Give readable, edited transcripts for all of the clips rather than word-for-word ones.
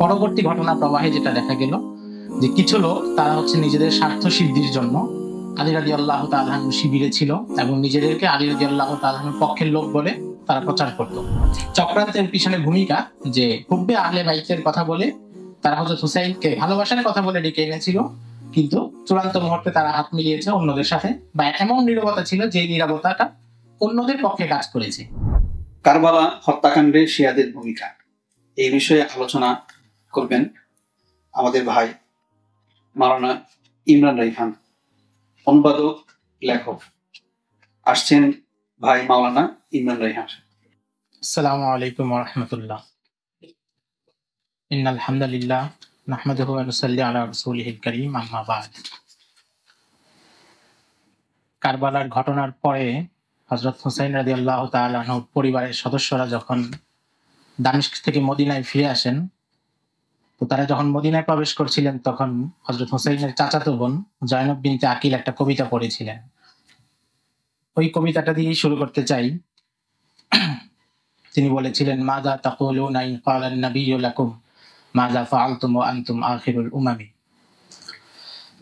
পরবর্তী ঘটনা প্রবাহে যেটা দেখা গেল যে কিছু লোক তারা নিজেদের স্বার্থ সিদ্ধির জন্য আলী রাদিয়াল্লাহু তাআলা আনহু শিবিরে ছিল এবং নিজেদেরকে আলী রাদিয়াল্লাহু তাআলা আনহুর পক্ষের লোক বলে তারা প্রচার করত। চক্রান্তের পিছনে ভূমিকা যে হুব্বে আহলে বাইতের কথা বলে তারা হযরত হুসাইনকে ভালোবাসার কথা বলে ডেকে এনেছিল, কিন্তু চূড়ান্ত মুহূর্তে তারা হাত মিলিয়েছে অন্যদের সাথে, বা এমন নীরবতা ছিল যে নীরবতাটা অন্যদের পক্ষে কাজ করেছে। কারবালা হত্যাকাণ্ডে শিয়াদের ভূমিকা, এই বিষয়ে আলোচনা করবেন আমাদের ভাই মাওলানা ইমরান রায়হান, অনুবাদক লেখক। আসছেন ভাই মাওলানা ইমরান রায়হান। আসসালামু আলাইকুম ওয়া রাহমাতুল্লাহ। ইন্নাল হামদালিল্লাহ নাহমাদুহু ওয়া নুসাল্লি আলা রাসূলিহিল কারীম, আম্মা বা'দ। কারবালার ঘটনার পরে হযরত হুসাইন রাদিয়াল্লাহু তাআলা আনহুর পরিবারের সদস্যরা যখন দামেস্ক থেকে মদিনায় ফিরে আসেন, তো তারা যখন মদিনায় প্রবেশ করছিলেন তখন হযরত হুসাইনের চাচাতো বোন জয়নব বিনতে আকিল একটা কবিতা পড়েছিলেন। ওই কবিতাটা দিয়েই শুরু করতে চাই। তিনি বলেছিলেন, মাযা তাকুলুনা ইন ক্বালা আন-নাবিয়্যু লাকুম মাযা ফাআলতুম ওয়া আনতুম আখিরুল উমামি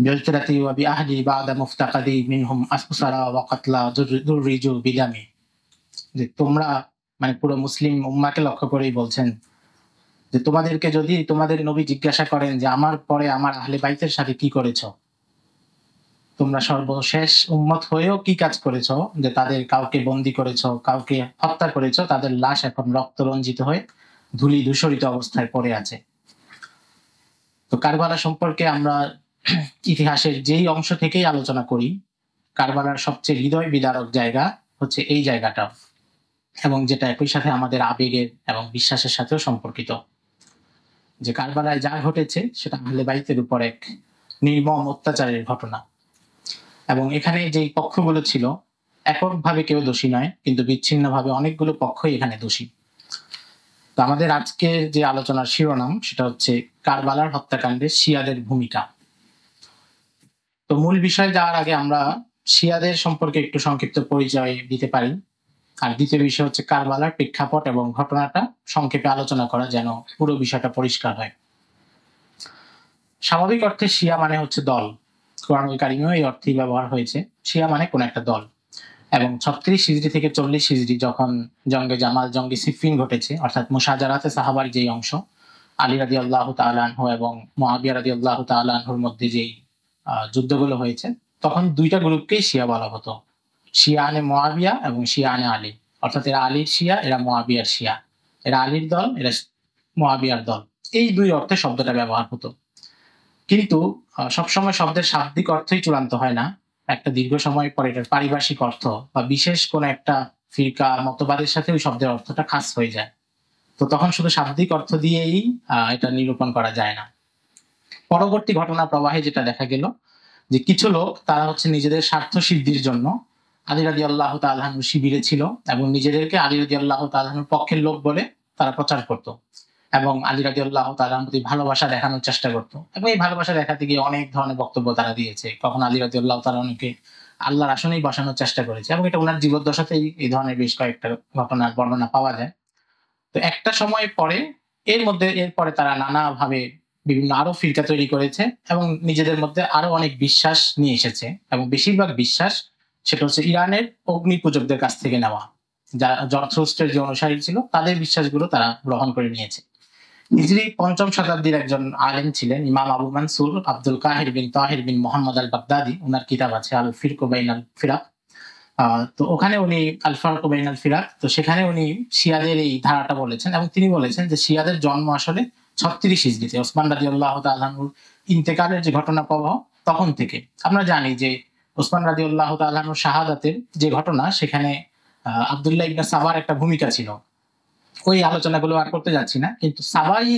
বি'উসরাতি ওয়া বিআহলি বা'দা মুফতাকাদি মিনহুম আসফারা ওয়া কাতলা দুররিজু বিদামি। যে তোমরা, মানে পুরো মুসলিম উম্মাহকে লক্ষ্য করেই বলছেন যে তোমাদেরকে যদি তোমাদের নবী জিজ্ঞাসা করেন যে আমার পরে আমার আহলে বাইতের সাথে কি করেছো, তোমরা সর্বশেষ উম্মত হয়েও কি কাজ করেছো, যে তাদের কাউকে বন্দী করেছো, কাউকে হত্যা করেছো, তাদের লাশ এখন রক্ত রঞ্জিত হয়ে ধূলি ধূসরিত অবস্থায় পড়ে আছে। তো কারবালা সম্পর্কে আমরা ইতিহাসের যেই অংশ থেকেই আলোচনা করি, কারবালার সবচেয়ে হৃদয় বিদারক জায়গা হচ্ছে এই জায়গাটা, এবং যেটা একই সাথে আমাদের আবেগের এবং বিশ্বাসের সাথেও সম্পর্কিত। যে কারবালায় যা ঘটেছে সেটা আহলে বাইতের উপর এক নির্মম অত্যাচারের ঘটনা, এবং এখানে যেই পক্ষগুলো ছিল এককভাবে কেউ দোষী নয়, কিন্তু বিচ্ছিন্নভাবে অনেকগুলো পক্ষই এখানে দোষী। তো আমাদের আজকে যে আলোচনার শিরোনাম সেটা হচ্ছে কারবালার হত্যাকাণ্ডে শিয়াদের ভূমিকা। তো মূল বিষয়ে যাওয়ার আগে আমরা শিয়াদের সম্পর্কে একটু সংক্ষিপ্ত পরিচয় দিতে পারি, আর দ্বিতীয় বিষয় হচ্ছে কারবালার প্রেক্ষাপট এবং ঘটনাটা সংক্ষেপে আলোচনা করা, যেন পুরো বিষয়টা পরিষ্কার হয়। স্বাভাবিক অর্থে শিয়া মানে হচ্ছে দল, কোরআনুল কারীমেও এই অর্থেই ব্যবহার হয়েছে। শিয়া মানে কোন একটা দল। এবং 36 হিজরি থেকে 40 হিজরি যখন জঙ্গে জামাল, জঙ্গে সিফিন ঘটেছে, অর্থাৎ মুশাজারাতে সাহাবার যেই অংশ, আলী রাদিয়াল্লাহু তাআলা আনহু এবং মুআবিয়া রাদিয়াল্লাহু তাআলা আনহুর মধ্যে যেই যুদ্ধগুলো হয়েছে, তখন দুইটা গ্রুপকেই শিয়া বলা হতো, শিয়া আনে মুআবিয়া এবং শিয়া আনে আলী। অর্থাৎ এরা আলীর শিয়া, এরা মুআবিয়ার শিয়া, এরা আলীর দল, এরা মুআবিয়ার দল, এই দুই অর্থে শব্দটা ব্যবহার হতো। কিন্তু সবসময় শব্দের শাব্দিক অর্থই চূড়ান্ত হয় না, একটা দীর্ঘ সময় পরে এটার পারিভাষিক অর্থ বা বিশেষ কোন একটা ফিরকা মতবাদের সাথে ওই শব্দের অর্থটা খাস হয়ে যায়। তো তখন শুধু শাব্দিক অর্থ দিয়েই এটা নিরূপণ করা যায় না। পরবর্তী ঘটনা প্রবাহে যেটা দেখা গেল যে কিছু লোক তারা নিজেদের স্বার্থ সিদ্ধির জন্য আলী রাদিয়াল্লাহু তাআলা আনহুর শিবিরে ছিল এবং নিজেদেরকে আলী রাদিয়াল্লাহু তাআলা আনহুর পক্ষের লোক বলে তারা প্রচার করত, এবং আলী রাদিয়াল্লাহু তাআলা আনহুর প্রতি ভালোবাসা দেখানোর চেষ্টা করত। এবং এই ভালোবাসা দেখাতে গিয়ে অনেক ধরনের বক্তব্য তারা দিয়েছে। কখন আলী রাদিয়াল্লাহু তাআলা আনহুকে আল্লাহর আসনেই বসানোর চেষ্টা করেছে, এবং এটা ওনার জীবদ্দশাতেই এই ধরনের বেশ কয়েকটা ঘটনার বর্ণনা পাওয়া যায়। তো একটা সময় পরে এরপরে তারা নানাভাবে বিভিন্ন আরো ফিরকা তৈরি করেছে এবং নিজেদের মধ্যে আরো অনেক বিশ্বাস নিয়ে এসেছে, এবং বেশিরভাগ বিশ্বাস সেটা হচ্ছে ইরানের অগ্নি পূজকদের কাছ থেকে নেওয়া, যা জরথ্রুস্টের যে অনুসারী ছিল তাদের বিশ্বাসগুলো তারা গ্রহণ করে নিয়েছে। হিজরি 5ম শতাব্দীর একজন আলেম ছিলেন ইমাম আবু মানসুর আব্দুল কাহির বিন তাহির বিন মোহাম্মদ আল বাগদাদি, ওনার কিতাব আছে আল ফিরকু বাইনাল ফিরাক। তো ওখানে উনি আল ফারকু বাইনাল ফিরাক, তো সেখানে উনি শিয়াদের এই ধারাটা বলেছেন, এবং তিনি বলেছেন যে শিয়াদের জন্ম আসলে 36 হিজরিতে ওসমান রাদিয়াল্লাহু তাআলা আনহুর ইন্তেকালের যে ঘটনা প্রবাহ তখন থেকে। আমরা জানি যে ওসমান রাদিয়াল্লাহু তাআলা আনহুর শাহাদাতের যে ঘটনা, সেখানে আব্দুল্লাহ ইবনে সাবার একটা ভূমিকা ছিল। ওই আলোচনাগুলো আর করতে যাচ্ছি না, কিন্তু সাবাই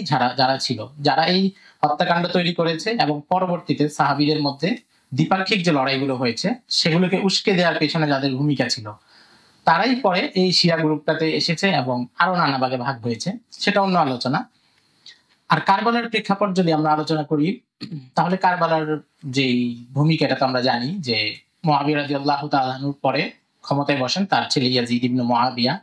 যারা ছিল, যারা এই হত্যাকাণ্ড তৈরি করেছে এবং পরবর্তীতে সাহাবীদের মধ্যে দ্বিপাক্ষিক যে লড়াইগুলো হয়েছে সেগুলোকে উস্কে দেওয়ার পেছনে যাদের ভূমিকা ছিল, তারাই পরে এই শিয়া গ্রুপটাতে এসেছে এবং আরো নানা ভাগে ভাগ হয়েছে, সেটা অন্য আলোচনা। আর কারবালার প্রেক্ষাপট যদি আমরা আলোচনা করি, তাহলে কারবালার যে ভূমিকাটা তো আমরা জানি যে মুআবিয়া রাদিয়াল্লাহু তাআলা আনহুর পরে ক্ষমতায় বসেন তার ছেলে ইয়াজিদ ইবনে মুআবিয়া,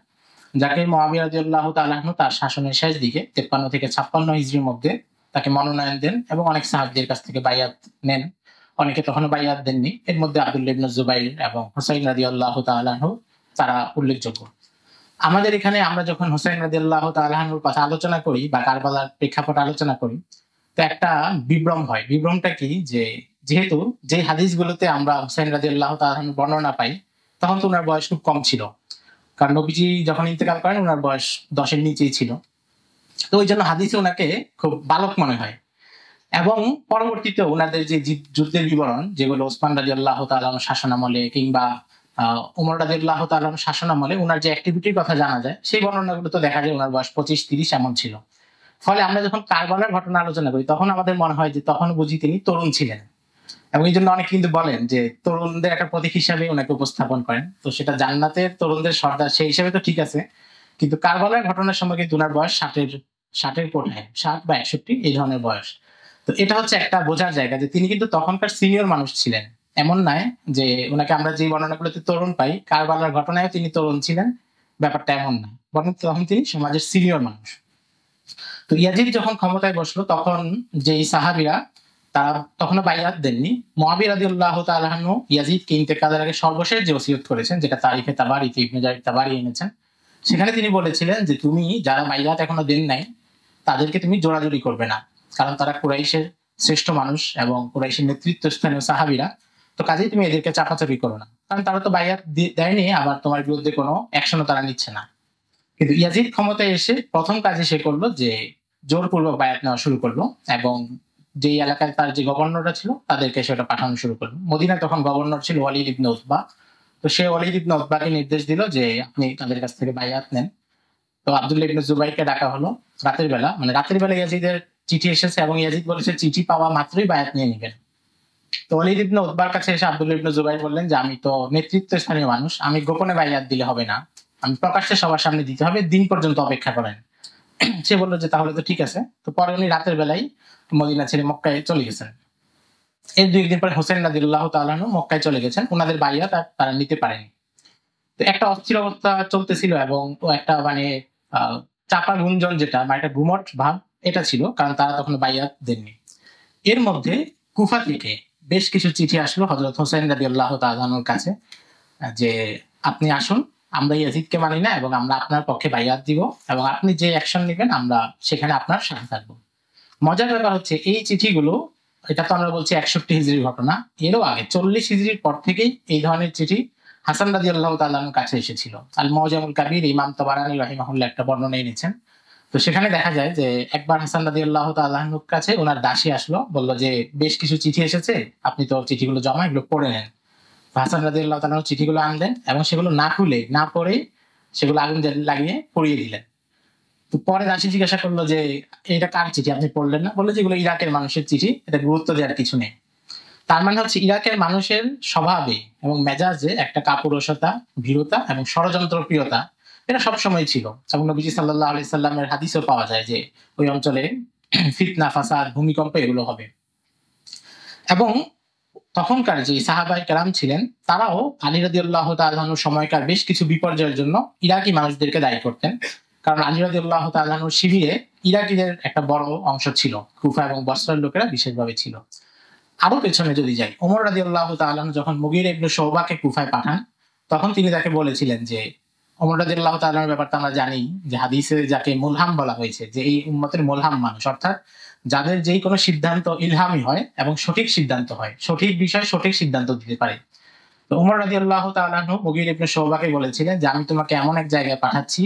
যাকে মুআবিয়া রাদিয়াল্লাহু তাআলা আনহু তার শাসনের শেষ দিকে 53 থেকে 56 হিজরির মধ্যে তাকে মনোনয়ন দেন এবং অনেক সাহাবীদের কাছ থেকে বায়াত নেন। অনেকে তখনও বায়াত দেননি। এর মধ্যে আব্দুল্লাহ ইবনে জুবাইর এবং হুসাইন রাদিয়াল্লাহু তাআলা আনহু তারা উল্লেখযোগ্য। আমাদের এখানে আমরা যখন হুসাইন রাদিয়াল্লাহু তাআলা আনহুর কথা আলোচনা করি বা কারবালার প্রেক্ষাপট আলোচনা করি, তো একটা বিভ্রম হয়। বিভ্রমটা কি, যে যেহেতু যে হাদিসগুলোতে আমরা হুসাইন রাদিয়াল্লাহু তাআলা আনহুর বর্ণনা পাই, তখন তো ওনার বয়স খুব কম ছিল, কারণ নবীজি যখন ইন্তেকাল করেন ওনার বয়স 10-এর নিচেই ছিল। তো ওই জন্য হাদিসে ওনাকে খুব বালক মনে হয়। এবং পরবর্তীতে ওনাদের যে যুদ্ধের বিবরণ, যেগুলো ওসমান রাদিয়াল্লাহু তাআলা আনহুর শাসনামলে কিংবা ওমর রাদিয়াল্লাহু তাআলা আনহুর শাসনামলে ওনার যে অ্যাক্টিভিটির কথা জানা যায়, সেই বর্ণনাগুলো তো দেখা যায় ওনার বয়স 25-30 এমন ছিল। ফলে আমরা যখন কারবালার ঘটনা আলোচনা করি, তখন আমাদের মনে হয় যে তখন বুঝি তিনি তরুণ ছিলেন। এবং এই জন্য অনেকে কিন্তু বলেন যে তরুণদের একটা প্রতীক হিসাবে ওনাকে উপস্থাপন করেন। তো সেটা জান্নাতের তরুণদের সর্দার সেই হিসেবে তো ঠিক আছে, কিন্তু কারবালার ঘটনার সময় কিন্তু ওনার বয়স 60-এর কোঠায়, 60 বা 61 এই ধরনের বয়স। তো এটা হচ্ছে একটা বোঝার জায়গা যে তিনি কিন্তু তখনকার সিনিয়র মানুষ ছিলেন। এমন নয় যে ওনাকে আমরা যে বর্ণনাগুলোতে তরুণ পাই, কারবালার ঘটনায় তিনি তরুণ ছিলেন, ব্যাপারটা এমন না, বরং তখন তিনি সমাজের সিনিয়র মানুষ। তো ইয়াজিদ যখন ক্ষমতায় বসলো, তখন যেই সাহাবীরা তারা তখনও বাইয়াত দেননি। মুআবিয়া রাদিয়াল্লাহু তাআলা আনহু ইয়াজিদকে ইন্তেকালের আগে সর্বশেষ যে ওসিয়ত করেছেন, যেটা তারিখে তাবারিতে ইবনে জারির তাবারি এনেছেন, সেখানে তিনি বলেছিলেন যে তুমি যারা বাইয়াত এখনো দেন নাই তাদেরকে তুমি জোরাজুরি করবে না, কারণ তারা কুরাইশের শ্রেষ্ঠ মানুষ এবং কুরাইশের নেতৃত্বস্থানীয় সাহাবীরা। তো কাজেই তুমি এদেরকে চাপাচাপি করো না, কারণ তারা তো বাইয়াত দেয়নি, আবার তোমার বিরুদ্ধে কোনো অ্যাকশনও তারা নিচ্ছে না। কিন্তু ইয়াজিদ ক্ষমতায় এসে প্রথম কাজে সে করলো যে জোরপূর্বক বায়াত নেওয়া শুরু করলো, এবং যেই এলাকায় তার যে গভর্নররা ছিল তাদেরকে সেটা পাঠানো শুরু করলো। মদিনায় তখন গভর্নর ছিল ওয়ালিদ ইবনে উতবা। তো সে ওয়ালিদ ইবনে উতবাকে নির্দেশ দিল যে আপনি তাদের কাছ থেকে বায়াত নেন। তো আব্দুল্লাহ ইবনে জুবাইরকে ডাকা হলো রাতের বেলা, মানে রাতের বেলা ইয়াজিদের চিঠি এসেছে এবং ইয়াজিদ বলেছে চিঠি পাওয়া মাত্রই বায়াত নিয়ে নেবেন। তো ওয়ালিদ ইবনে উতবার কাছে এসে আব্দুল্লাহ ইবনে জুবাইর বললেন যে আমি তো নেতৃত্বস্থানীয় মানুষ, আমি গোপনে বায়াত দিলে হবে না, আমি প্রকাশ্যে সবার সামনে দিতে হবে, দিন পর্যন্ত অপেক্ষা করেন। সে বললো যে তাহলে তো ঠিক আছে। তো পরে উনি রাতের বেলায় মদিনা ছেড়ে মক্কায় চলে গেছেন। এর 2 দিন পরে হোসেন রাদিয়াল্লাহু তাআলা আনহু মক্কায় চলে গেছেন, ওনাদের বায়াত আর তারা নিতে পারেনি। তো একটা অস্থির অবস্থা চলতেছিল এবং একটা মানে চাপা গুঞ্জন, যেটা মানে একটা গুমট ভাব, এটা ছিল, কারণ তারা তখন বায়াত দেননি। এর মধ্যে কুফা থেকে বেশ কিছু চিঠি আসলো হযরত হোসেন রাদিয়াল্লাহু তাআলা আনহুর কাছে, যে আপনি আসুন, আমরা ইয়াজিদকে মানি না এবং আমরা আপনার পক্ষে বায়াত দিব, এবং আপনি যে অ্যাকশন নেবেন আমরা সেখানে আপনার সাথে থাকবো। মজার ব্যাপার হচ্ছে এই চিঠিগুলো, এটা তো আমরা বলছি 61 হিজরির ঘটনা, এরও আগে 40 হিজরির পর থেকেই এই ধরনের চিঠি হাসান রাদিয়াল্লাহু তাআলা আনহুর কাছে এসেছিল। আল মুআজামুল কাবীর ইমাম তাবারানী রাহিমাহুল্লাহ একটা বর্ণনা এনেছেন। তো সেখানে দেখা যায় যে একবার হাসান রাদিয়াল্লাহু তাআলা আনহুর কাছে ওনার দাসী আসলো, বলল যে বেশ কিছু চিঠি এসেছে, আপনি তো চিঠিগুলো জমা এগুলো পড়ে নেন। হাসান রাদিয়াল্লাহু তাআলা চিঠিগুলো আনলেন এবং সেগুলো না খুলে না পড়ে সেগুলো আগুন লাগিয়ে পুড়িয়ে দিলেন। তো পরে দাসী জিজ্ঞাসা করলো যে এটা কার চিঠি, আপনি পড়লেন না? বললো যে এগুলো ইরাকের মানুষের চিঠি, এটা গুরুত্ব দেওয়ার কিছু নেই। তার মানে হচ্ছে ইরাকের মানুষের স্বভাবে এবং মেজাজে একটা কাপুরুষতা, ভীরুতা এবং ষড়যন্ত্র প্রিয়তা, এটা সবসময় ছিল। এবং নবীজি সাল্লাল্লাহু আলাইহি সাল্লামের হাদিসেও পাওয়া যায় যে ওই অঞ্চলে ফিতনা, ফাসাদ, ভূমিকম্প এগুলো হবে। এবং তখনকার যে সাহাবায়ে কেরাম ছিলেন, তারাও আলী রাদিয়াল্লাহু তাআলা আনহুর সময়কার বেশ কিছু বিপর্যয়ের জন্য ইরাকি মানুষদেরকে দায়ী করতেন, কারণ আলী রাদিয়াল্লাহু তাআলা আনহুর শিবিরে ইরাকিদের একটা বড় অংশ ছিল, কুফা এবং বসরার লোকেরা বিশেষভাবে ছিল। আরো পেছনে যদি যাই, ওমর রাদিয়াল্লাহু তাআলা আনহু যখন মুগীরা ইবনে শুবাকে কুফায় পাঠান, তখন তিনি তাকে বলেছিলেন যে ওমর রাদিয়াল্লাহু তাআলা আনহুর ব্যাপারটা আমরা জানি যে হাদিসে যাকে মুলহাম বলা হয়েছে, যে এই উম্মতের মুলহাম মানুষ, অর্থাৎ যাদের যেই কোনো সিদ্ধান্ত ইলহামি হয় এবং সঠিক সিদ্ধান্ত হয়, সঠিক বিষয় সঠিক সিদ্ধান্ত দিতে পারে। তো ওমর রাদিয়াল্লাহু তাআলা আনহু মুগীরা ইবনে শুবাকে বলেছিলেন যে আমি তোমাকে এমন এক জায়গায় পাঠাচ্ছি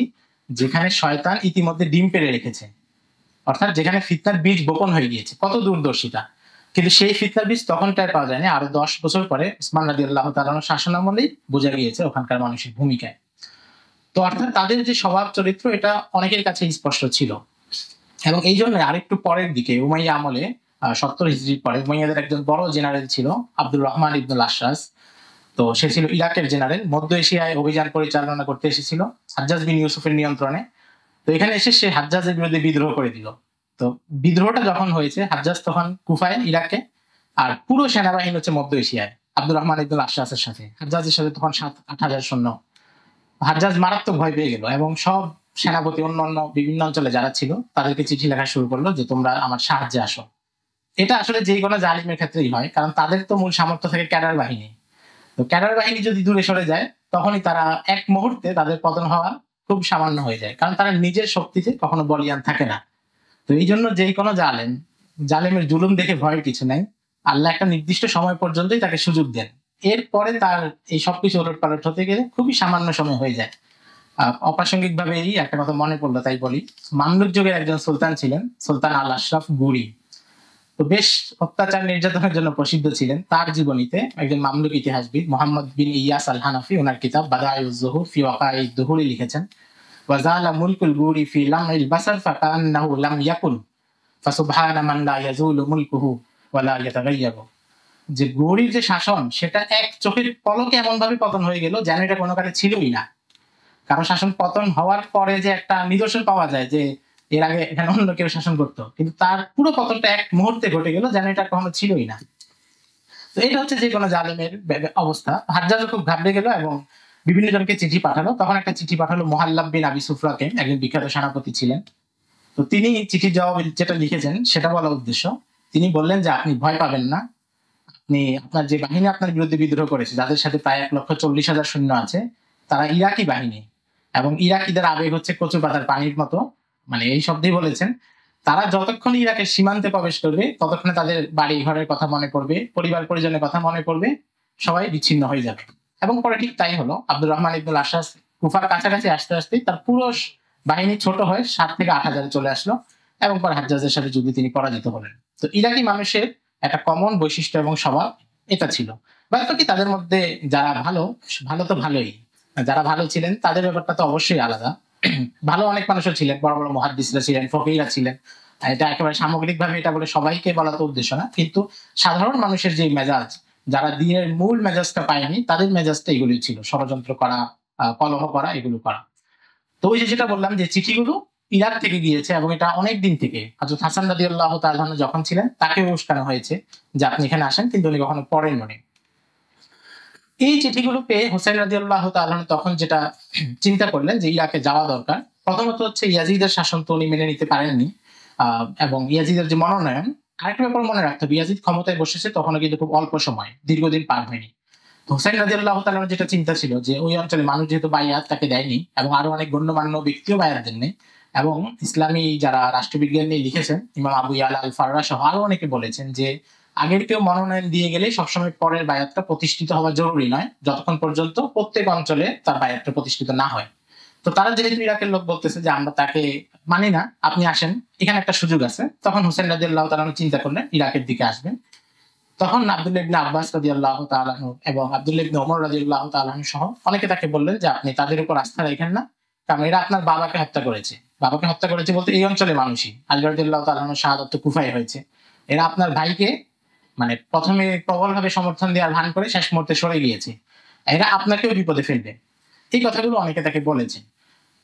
যেখানে শয়তান ইতিমধ্যে ডিম পেড়ে রেখেছে, অর্থাৎ যেখানে ফিতনার বীজ বপন হয়ে গিয়েছে। কত দূরদর্শিতা! কিন্তু সেই ফিতনার বীজ তখন টের পাওয়া যায়নি, আরো 10 বছর পরে উসমান রাদিয়াল্লাহু তাআলা আনহুর শাসনামলেই বোঝা গিয়েছে ওখানকার মানুষের ভূমিকায়। তো অর্থাৎ তাদের যে স্বভাব চরিত্র, এটা অনেকের কাছে স্পষ্ট ছিল। এবং এই জন্য আরেকটু পরের দিকে উমাইয়া আমলে 70 হিজরির পরে উমাইয়াদের একজন বড় জেনারেল ছিল আব্দুর রহমান ইবনুল আশরাস। তো সে ছিল ইরাকের জেনারেল, মধ্য এশিয়ায় অভিযান পরিচালনা করতে এসেছিল হাজ্জাজ বিন ইউসুফের নিয়ন্ত্রণে। তো এখানে এসে সে হাজ্জাজের বিরুদ্ধে বিদ্রোহ করে দিল। তো বিদ্রোহটা যখন হয়েছে, হাজ্জাজ তখন কুফায় ইরাকে, আর পুরো সেনাবাহিনী হচ্ছে মধ্য এশিয়ায় আব্দুর রহমান ইবনুল আশরাসের সাথে। হাজ্জাজের সাথে তখন 7-8 হাজার সৈন্য। হাজ্জাজ মারাত্মক ভয় পেয়ে গেল এবং সব সেনাপতি অন্য বিভিন্ন অঞ্চলে যারা ছিল তাদেরকে চিঠি লেখা শুরু করলো যে তোমরা আমার সাহায্যে আসো। এটা আসলে যে কোনো জালিমের ক্ষেত্রেই হয়, কারণ তাদের তো মূল সামর্থ্য থেকে ক্যাডার বাহিনী। তো ক্যাডার বাহিনী যদি দূরে সরে যায় তখনই তারা এক মুহূর্তে তাদের পতন হওয়া খুব সামান্য হয়ে যায়, কারণ তারা নিজের শক্তিতে কখনো বলিয়ান থাকে না। তো এই জন্য যে কোনো জালেমের জুলুম দেখে ভয়ের কিছু নাই। আল্লাহ একটা নির্দিষ্ট সময় পর্যন্তই তাকে সুযোগ দেন, এরপরে তার এই সবকিছু ওলট পালট হতে গেলে খুবই সামান্য সময় হয়ে যায়। অপ্রাসঙ্গিক ভাবে এই একটা কথা মনে পড়লো তাই বলি, মামলুক যুগের একজন সুলতান ছিলেন, সুলতান আল আশরাফ গুরি। তো বেশ অত্যাচার নির্যাতনের জন্য প্রসিদ্ধ ছিলেন। তার জীবনীতে একজন মামলুক ইতিহাসবিদ মোহাম্মদ বিন ইয়াস আল হানাফি ওনার কিতাব বাদায়ুজ যুহুর ফি ওয়াকাইদ দুহুরি লিখেছেন, ওয়াজালা মুলকুল গুরি ফি লামইল বাসার ফাকান্নাহু লাম ইয়াকুন ফাসুবহানা মান লা ইয়াজুলু মুলকুহু ওয়া লা ইয়াতাগায়্যারু। যে গৌরীর যে শাসন সেটা এক চোখের পলকে এমন ভাবে পতন হয়ে গেল যেন এটা কোনো কালে ছিলই না। কারণ শাসন পতন হওয়ার পরে যে একটা নিদর্শন পাওয়া যায় যে এর আগে এখানে অন্য কেউ শাসন করতো, কিন্তু তার পুরো পতনটা এক মুহূর্তে ঘটে গেল যেন এটা কখনো ছিলই না। তো এটা হচ্ছে যে কোনো জালেমের অবস্থা। হাজ্জাজও খুব ঘাবড়ে গেল এবং বিভিন্ন জনকে চিঠি পাঠালো। তখন একটা চিঠি পাঠালো মুহাল্লাব বিন আবি সুফরাকে, একজন বিখ্যাত সেনাপতি ছিলেন। তো তিনি চিঠির জবাব যেটা লিখেছেন সেটা বলা উদ্দেশ্য, তিনি বললেন যে আপনি ভয় পাবেন না, আপনি আপনার যে বাহিনী আপনার বিরুদ্ধে বিদ্রোহ করেছে, যাদের সাথে প্রায় 1,40,000 সৈন্য আছে, তারা ইরাকি বাহিনী এবং ইরাকিদের আবেগ হচ্ছে কচু পাতার পানির মতো, মানে এই শব্দেই বলেছেন। তারা যতক্ষণ ইরাকের সীমান্তে প্রবেশ করবে ততক্ষণে তাদের বাড়ি ঘরের কথা মনে পড়বে, পরিবার পরিজনের কথা মনে পড়বে, সবাই বিচ্ছিন্ন হয়ে যাবে। এবং পরে ঠিক তাই হলো। আব্দুর রহমান ইবনুল আশাস কুফার কাছাকাছি আসতে আসতে তার পুরো বাহিনী ছোট হয়ে 7 থেকে 8,000 চলে আসলো এবং পরে হাজ্জাজের সাথে যুদ্ধে তিনি পরাজিত হলেন। তো ইরাকি মানুষের একটা কমন বৈশিষ্ট্য এবং স্বভাব এটা ছিল। ব্যাপারটা কি, তাদের মধ্যে যারা ভালো তো ভালোই, যারা ভালো ছিলেন তাদের ব্যাপারটা তো অবশ্যই আলাদা। ভালো অনেক মানুষও ছিলেন, বড় বড় মুহাদ্দিসরা ছিলেন, ফকিহরা ছিলেন। এটা একেবারে সামগ্রিক ভাবে এটা বলে সবাইকে বলা তো উদ্দেশ্য না, কিন্তু সাধারণ মানুষের যে মেজাজ, যারা দিনের মূল মেজাজটা পায়নি তাদের মেজাজটা এগুলি ছিল, ষড়যন্ত্র করা, কলহ করা, এগুলো করা। তো ওই যে যেটা বললাম যে চিঠিগুলো ইরাক থেকে গিয়েছে এবং এটা অনেক দিন থেকে হযরত হাসান রাদিয়াল্লাহু তাআলা আনহু যখন ছিলেন তাকে উস্কানো হয়েছে যে আপনি এখানে আসেন, কিন্তু উনি কখনো পড়েন মনে। এই চিঠিগুলো পেয়ে হোসেন রাদিয়াল্লাহু তাআলা আনহু তখন যেটা চিন্তা করলেন যে ইরাকে যাওয়া দরকার। প্রথমত হচ্ছে ইয়াজিদের শাসন তো উনি মেনে নিতে পারেননি, এবং ইয়াজিদের যে মনোনয়ন, আরেকটা ব্যাপার মনে রাখতে হবে, ইয়াজিদ ক্ষমতায় বসেছে তখনও কিন্তু খুব অল্প সময়, দীর্ঘদিন পার হয়নি। হোসেন রাদিয়াল্লাহু তাআলা যেটা চিন্তা ছিল যে ওই অঞ্চলে মানুষ যেহেতু বায়াত তাকে দেয়নি এবং আরো অনেক গণ্যমান্য ব্যক্তিও বায়াত দেননি, এবং ইসলামী যারা রাষ্ট্রবিজ্ঞান নিয়ে লিখেছেন ইমাম আবু ইয়ালা আল ফাররা সহ আরো অনেকে বলেছেন যে আগের কেউ মনোনয়ন দিয়ে গেলে সবসময় পরের বায়াতটা প্রতিষ্ঠিত হওয়া জরুরি নয়, যতক্ষণ পর্যন্ত প্রত্যেক অঞ্চলে তার বায়াতটা প্রতিষ্ঠিত না হয়। তো তারা যেহেতু ইরাকের লোক বলতেছে যে আমরা তাকে মানি না, আপনি আসেন, এখানে একটা সুযোগ আছে, তখন হোসেন রাদিয়াল্লাহু তাআলা চিন্তা করলেন ইরাকের দিকে আসবেন। তখন আব্দুল্লাহ ইবনে আব্বাস রাদিয়াল্লাহু তাআলা আনহু এবং আব্দুল্লাহ ইবনে ওমর রাদিয়াল্লাহু তাআলা আনহু সহ অনেকে তাকে বললেন যে আপনি তাদের উপর আস্থা রাখেন না, কারণ এরা আপনার বাবাকে হত্যা করেছে। বাবাকে হত্যা করেছে বলতে এই অঞ্চলের মানুষই, আলী রাদিয়াল্লাহু তাআলা আনহু শাহাদাত তো কুফায় হয়েছে। এরা আপনার ভাইকে মানে প্রথমে প্রবলভাবে সমর্থন দেওয়ার ভান করে শেষ মুহূর্তে সরে গিয়েছে, এরা আপনাকেও বিপদে ফেলবে। এই কথাগুলো অনেকে তাকে বলেছে।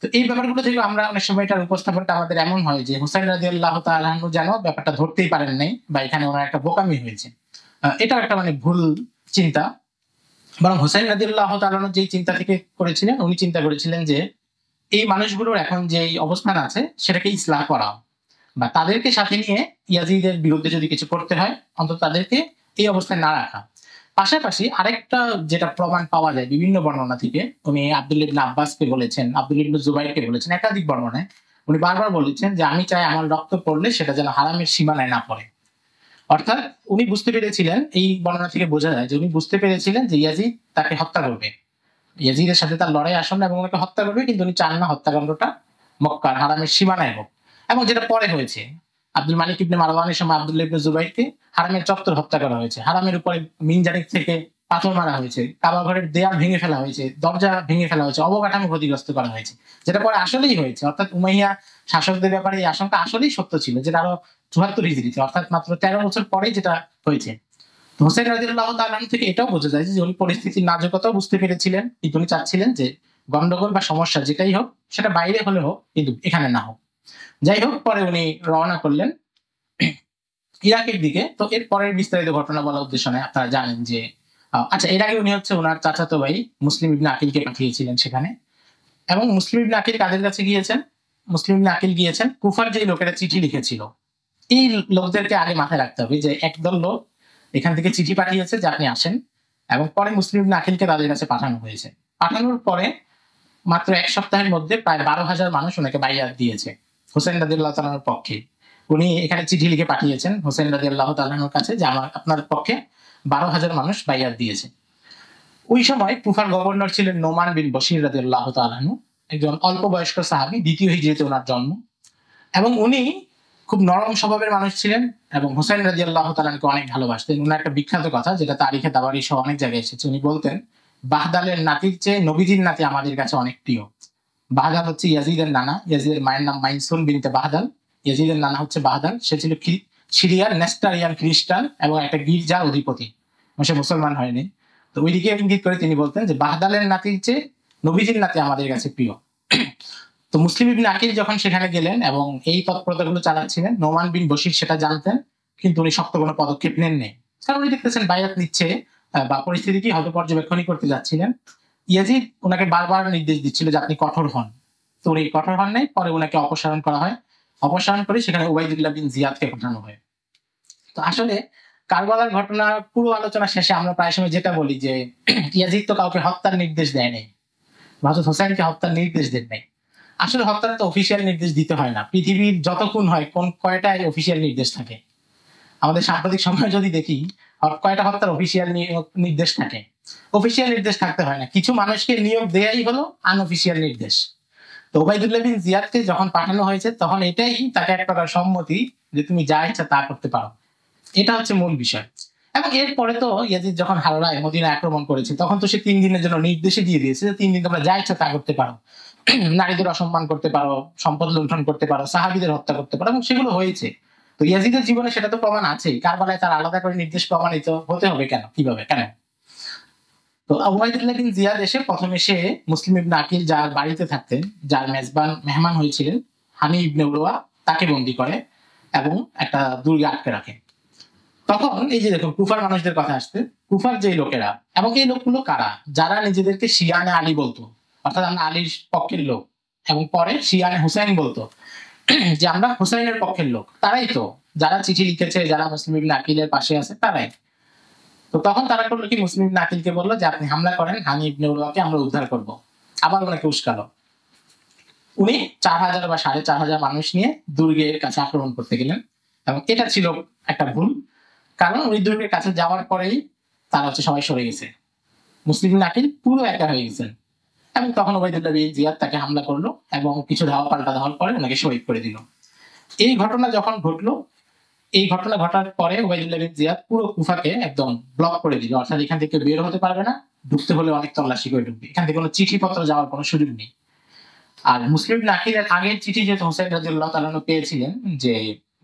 তো এই ব্যাপারগুলো থেকে আমরা অনেক সময় এটার উপস্থাপনটা আমাদের এমন হয় যে হুসাইন রাদিয়াল্লাহু তাআলা আনহু যেন ব্যাপারটা ধরতেই পারেন নাই বা এখানে ওনার একটা বোকামি হয়েছে। এটা একটা মানে ভুল চিন্তা। বরং হুসাইন রাদিয়াল্লাহু তাআলা আনহু যেই চিন্তা থেকে করেছিলেন, উনি চিন্তা করেছিলেন যে এই মানুষগুলোর এখন যে অবস্থান আছে সেটাকে ইসলাহ করা, বা তাদেরকে সাথে নিয়ে ইয়াজিদের বিরুদ্ধে যদি কিছু করতে হয় অন্তত তাদেরকে এই অবস্থায় না রাখা। পাশাপাশি আরেকটা যেটা প্রমাণ পাওয়া যায় বিভিন্ন বর্ণনা থেকে, উনি আব্দুল্লাহ ইবনে আব্বাসকে বলেছেন, আব্দুল্লাহ ইবনে জুবাইরকে বলেছেন, একাধিক বর্ণনায় উনি বারবার বলেছেন যে আমি চাই আমার রক্ত পড়লে সেটা যেন হারামের সীমানায় না পড়ে। অর্থাৎ উনি বুঝতে পেরেছিলেন, এই বর্ণনা থেকে বোঝা যায় যে উনি বুঝতে পেরেছিলেন যে ইয়াজিদ তাকে হত্যা করবে, ইয়াজিদের সাথে তার লড়াই আসন্ন এবং ওনাকে হত্যা করবে, কিন্তু উনি চান না হত্যাকাণ্ডটা মক্কার হারামের সীমানায় হোক। এবং যেটা পরে হয়েছে, আব্দুল মালিক ইবনে মারওয়ানের সময় আব্দুল্লাহ ইবনে জুবাইরকে হারামের চত্বর হত্যা করা হয়েছে, হারামের উপরে মিনজানিক থেকে পাথর মারা হয়েছে, কাবা ঘরের দেয়াল ভেঙে ফেলা হয়েছে, দরজা ভেঙে ফেলা হয়েছে, অবকাঠামো ক্ষতিগ্রস্ত করা হয়েছে, যেটা পরে আসলেই হয়েছে। অর্থাৎ উমাইয়া শাসকদের ব্যাপারে এই আশঙ্কা আসলেই সত্য ছিল, যেটা আরো 74 হিজরিতে অর্থাৎ মাত্র 13 বছর পরেই যেটা হয়েছে। হোসেন রাদিয়াল্লাহু তাআলা থেকে এটাও বোঝা যায় যে উনি পরিস্থিতির নাজুকতাও বুঝতে পেরেছিলেন, কিন্তু উনি চাচ্ছিলেন যে গন্ডগোল বা সমস্যা যেটাই হোক সেটা বাইরে হলে হোক, কিন্তু এখানে না হোক। যাই হোক, পরে উনি রওনা করলেন ইরাকের দিকে। তো এর পরের বিস্তারিত ঘটনা বলার উদ্দেশ্য নয়, আপনারা জানেন যে আচ্ছা, এর আগে উনি হচ্ছে ওনার চাচাতো ভাই মুসলিম ইবনে আকিলকে পাঠিয়েছিলেন সেখানে, এবং মুসলিম ইবনে আকিল কাদের কাছে গিয়েছেন? মুসলিম ইবনে আকিল গিয়েছেন কুফার যে লোকেরা চিঠি লিখেছিল, এই লোকদেরকে আগে মাথায় রাখতে হবে যে একদল লোক এখান থেকে চিঠি পাঠিয়েছে যে আপনি আসেন, এবং পরে মুসলিম ইবনে আকিলকে তাদের কাছে পাঠানো হয়েছে। পাঠানোর পরে মাত্র 1 সপ্তাহের মধ্যে প্রায় 12,000 মানুষ ওনাকে বাইয়াত দিয়েছে হোসেন রাদিয়াল্লাহু তাআলার পক্ষে। উনি এখানে চিঠি লিখে পাঠিয়েছেন হোসেন রাদিয়াল্লাহু তাআলার কাছে যে আপনার পক্ষে 12,000 মানুষ বাইয়াত দিয়েছে। ওই সময় কুফার গভর্নর ছিলেন নোমান বিন বশির রাদিয়াল্লাহু তাআলা, একজন অল্প বয়স্ক সাহাবী, 2য় হিজরিতে ওনার জন্ম, এবং উনি খুব নরম স্বভাবের মানুষ ছিলেন এবং হোসেন রাদিয়াল্লাহু তাআলাকে অনেক ভালোবাসতেন। উনার একটা বিখ্যাত কথা যেটা তারিখে তাবারি সহ অনেক জায়গায় এসেছে, উনি বলতেন বাহদালের নাতির চেয়ে নবীজির নাতি আমাদের কাছে অনেক প্রিয়। বাহদাল হচ্ছে ইয়াজিদের নানা, ইয়াজিদের মায়ের নাম মাইনসুন বিনতে বাহদাল, ইয়াজিদের নানা হচ্ছে বাহদাল। সে ছিল সিরিয়ার নেস্টারিয়ান খ্রিস্টান এবং একটা গির্জার অধিপতি, সে মুসলমান হয়নি। তো ওইদিকে ইঙ্গিত করে তিনি বলতেন যে বাহদালের নাতির চেয়ে নবীজির নাতি আমাদের কাছে প্রিয়। তো মুসলিম ইবনে আকিল যখন সেখানে গেলেন এবং এই তৎপরতাগুলো চালাচ্ছিলেন, নোমান বিন বশির সেটা জানতেন, কিন্তু উনি শক্ত কোনো পদক্ষেপ নেননি। কারণ উনি দেখতেছেন বায়াত নিচ্ছে বা পরিস্থিতি কি হয়তো পর্যবেক্ষণই করতে যাচ্ছিলেন। ইয়াজিদ ওনাকে বারবার নির্দেশ দিচ্ছিল যে আপনি কঠোর হন, তো উনি কঠোর হন নাই। পরে ওনাকে অপসারণ করা হয়, অপসারণ করে সেখানে উবাইদুল্লাহ বিন জিয়াদকে পাঠানো হয়। তো আসলে কারবালার ঘটনার পুরো আলোচনা শেষে আমরা প্রায় সময় যেটা বলি যে ইয়াজিদ তো কাউকে হত্যার নির্দেশ দেয় নাই, হযরত হোসেনকে হত্যার নির্দেশ দেন নাই। আসলে হত্যার তো অফিসিয়াল নির্দেশ দিতে হয় না, পৃথিবীর যত খুন হয় কয়টাই অফিসিয়াল নির্দেশ থাকে? আমাদের সাম্প্রতিক সময় যদি দেখি কয়টা হত্যার অফিসিয়াল নির্দেশ থাকে? অফিসিয়াল নির্দেশ থাকতে হয় না, কিছু মানুষকে নিয়োগ দেয়াই হলো আনঅফিসিয়াল নির্দেশ। তো উবাইদুল্লাহ বিন জিয়াদকে যখন পাঠানো হয়েছে তখন এটাই তাকে এক প্রকার সম্মতি যে তুমি যা ইচ্ছা তা করতে পারো, এটা হচ্ছে মূল বিষয়। এবং এরপরে তো ইয়াজিদ যখন হারায় মদিনা আক্রমণ করেছে তখন তো সে 3 দিনের জন্য নির্দেশে দিয়ে দিয়েছে যে 3 দিন তোমরা যা ইচ্ছা তা করতে পারো, নারীদের অসম্মান করতে পারো, সম্পদ লুণ্ঠন করতে পারো, সাহাবীদের হত্যা করতে পারো, এবং সেগুলো হয়েছে। তো ইয়াজিদের জীবনে সেটা তো প্রমাণ আছেই, কারবালায় তার আলাদা করে নির্দেশ প্রমাণিত হতে হবে কেন, কিভাবে, কেন? তো উবাইদুল্লাহ বিন জিয়াদ এসে প্রথমে সে মুসলিম ইবনে আকিল যার বাড়িতে থাকতেন, যার মেহমান হয়েছিলেন হানি ইবনে উরওয়া, তাকে বন্দী করে এবং একটা দুর্গে আটকে রাখে। তখন এই যে দেখুন কুফার মানুষদের কথা আসছে, কুফার যে লোকেরা, এবং এই লোকগুলো কারা? যারা নিজেদেরকে শিয়ানে আলী বলতো, অর্থাৎ আমরা আলীর পক্ষের লোক, এবং পরে শিয়ানে হুসাইন বলতো যে আমরা হুসাইনের পক্ষের লোক, তারাই তো যারা চিঠি লিখেছে, যারা মুসলিম ইবনে আকিলের পাশে আছে তারাই। তো তখন তারা করলো কি, মুসলিম ইবনে আকিলকে বললো যে আপনি হামলা করেন, হানি ইবনে উরওয়াকে আমরা উদ্ধার করবো। আবার ওনাকে উস্কালো। উনি 4,000 বা 4,500 মানুষ নিয়ে দুর্গের কাছে আক্রমণ করতে গেলেন, এবং এটা ছিল একটা ভুল, কারণ উনি দুর্গের কাছে যাওয়ার পরেই তারা হচ্ছে সবাই সরে গেছে, মুসলিম ইবনে আকিল পুরো একা হয়ে গেছেন। এবং তখন উবাইদুল্লাহ বিন জিয়াদ তাকে হামলা করলো এবং কিছু ধাওয়া পাল্টা দেওয়ার পরে ওনাকে শহীদ করে দিল। এই ঘটনা যখন ঘটলো, এই ঘটনা ঘটার পরে উবাইদুল্লাহ বিন জিয়াদ পুরো কুফাকে একদম ব্লক করে দিল, অর্থাৎ এখান থেকে বের হতে পারবে না, ঢুকতে হলে অনেক তল্লাশি করে ঢুকবে, এখান থেকে কোনো চিঠিপত্র যাওয়ার কোনো সুযোগ নেই। আর মুসলিম ইবনে আকিলের আগের চিঠি যেহেতু হোসেন রাদিয়াল্লাহু তাআলা পেয়েছিলেন যে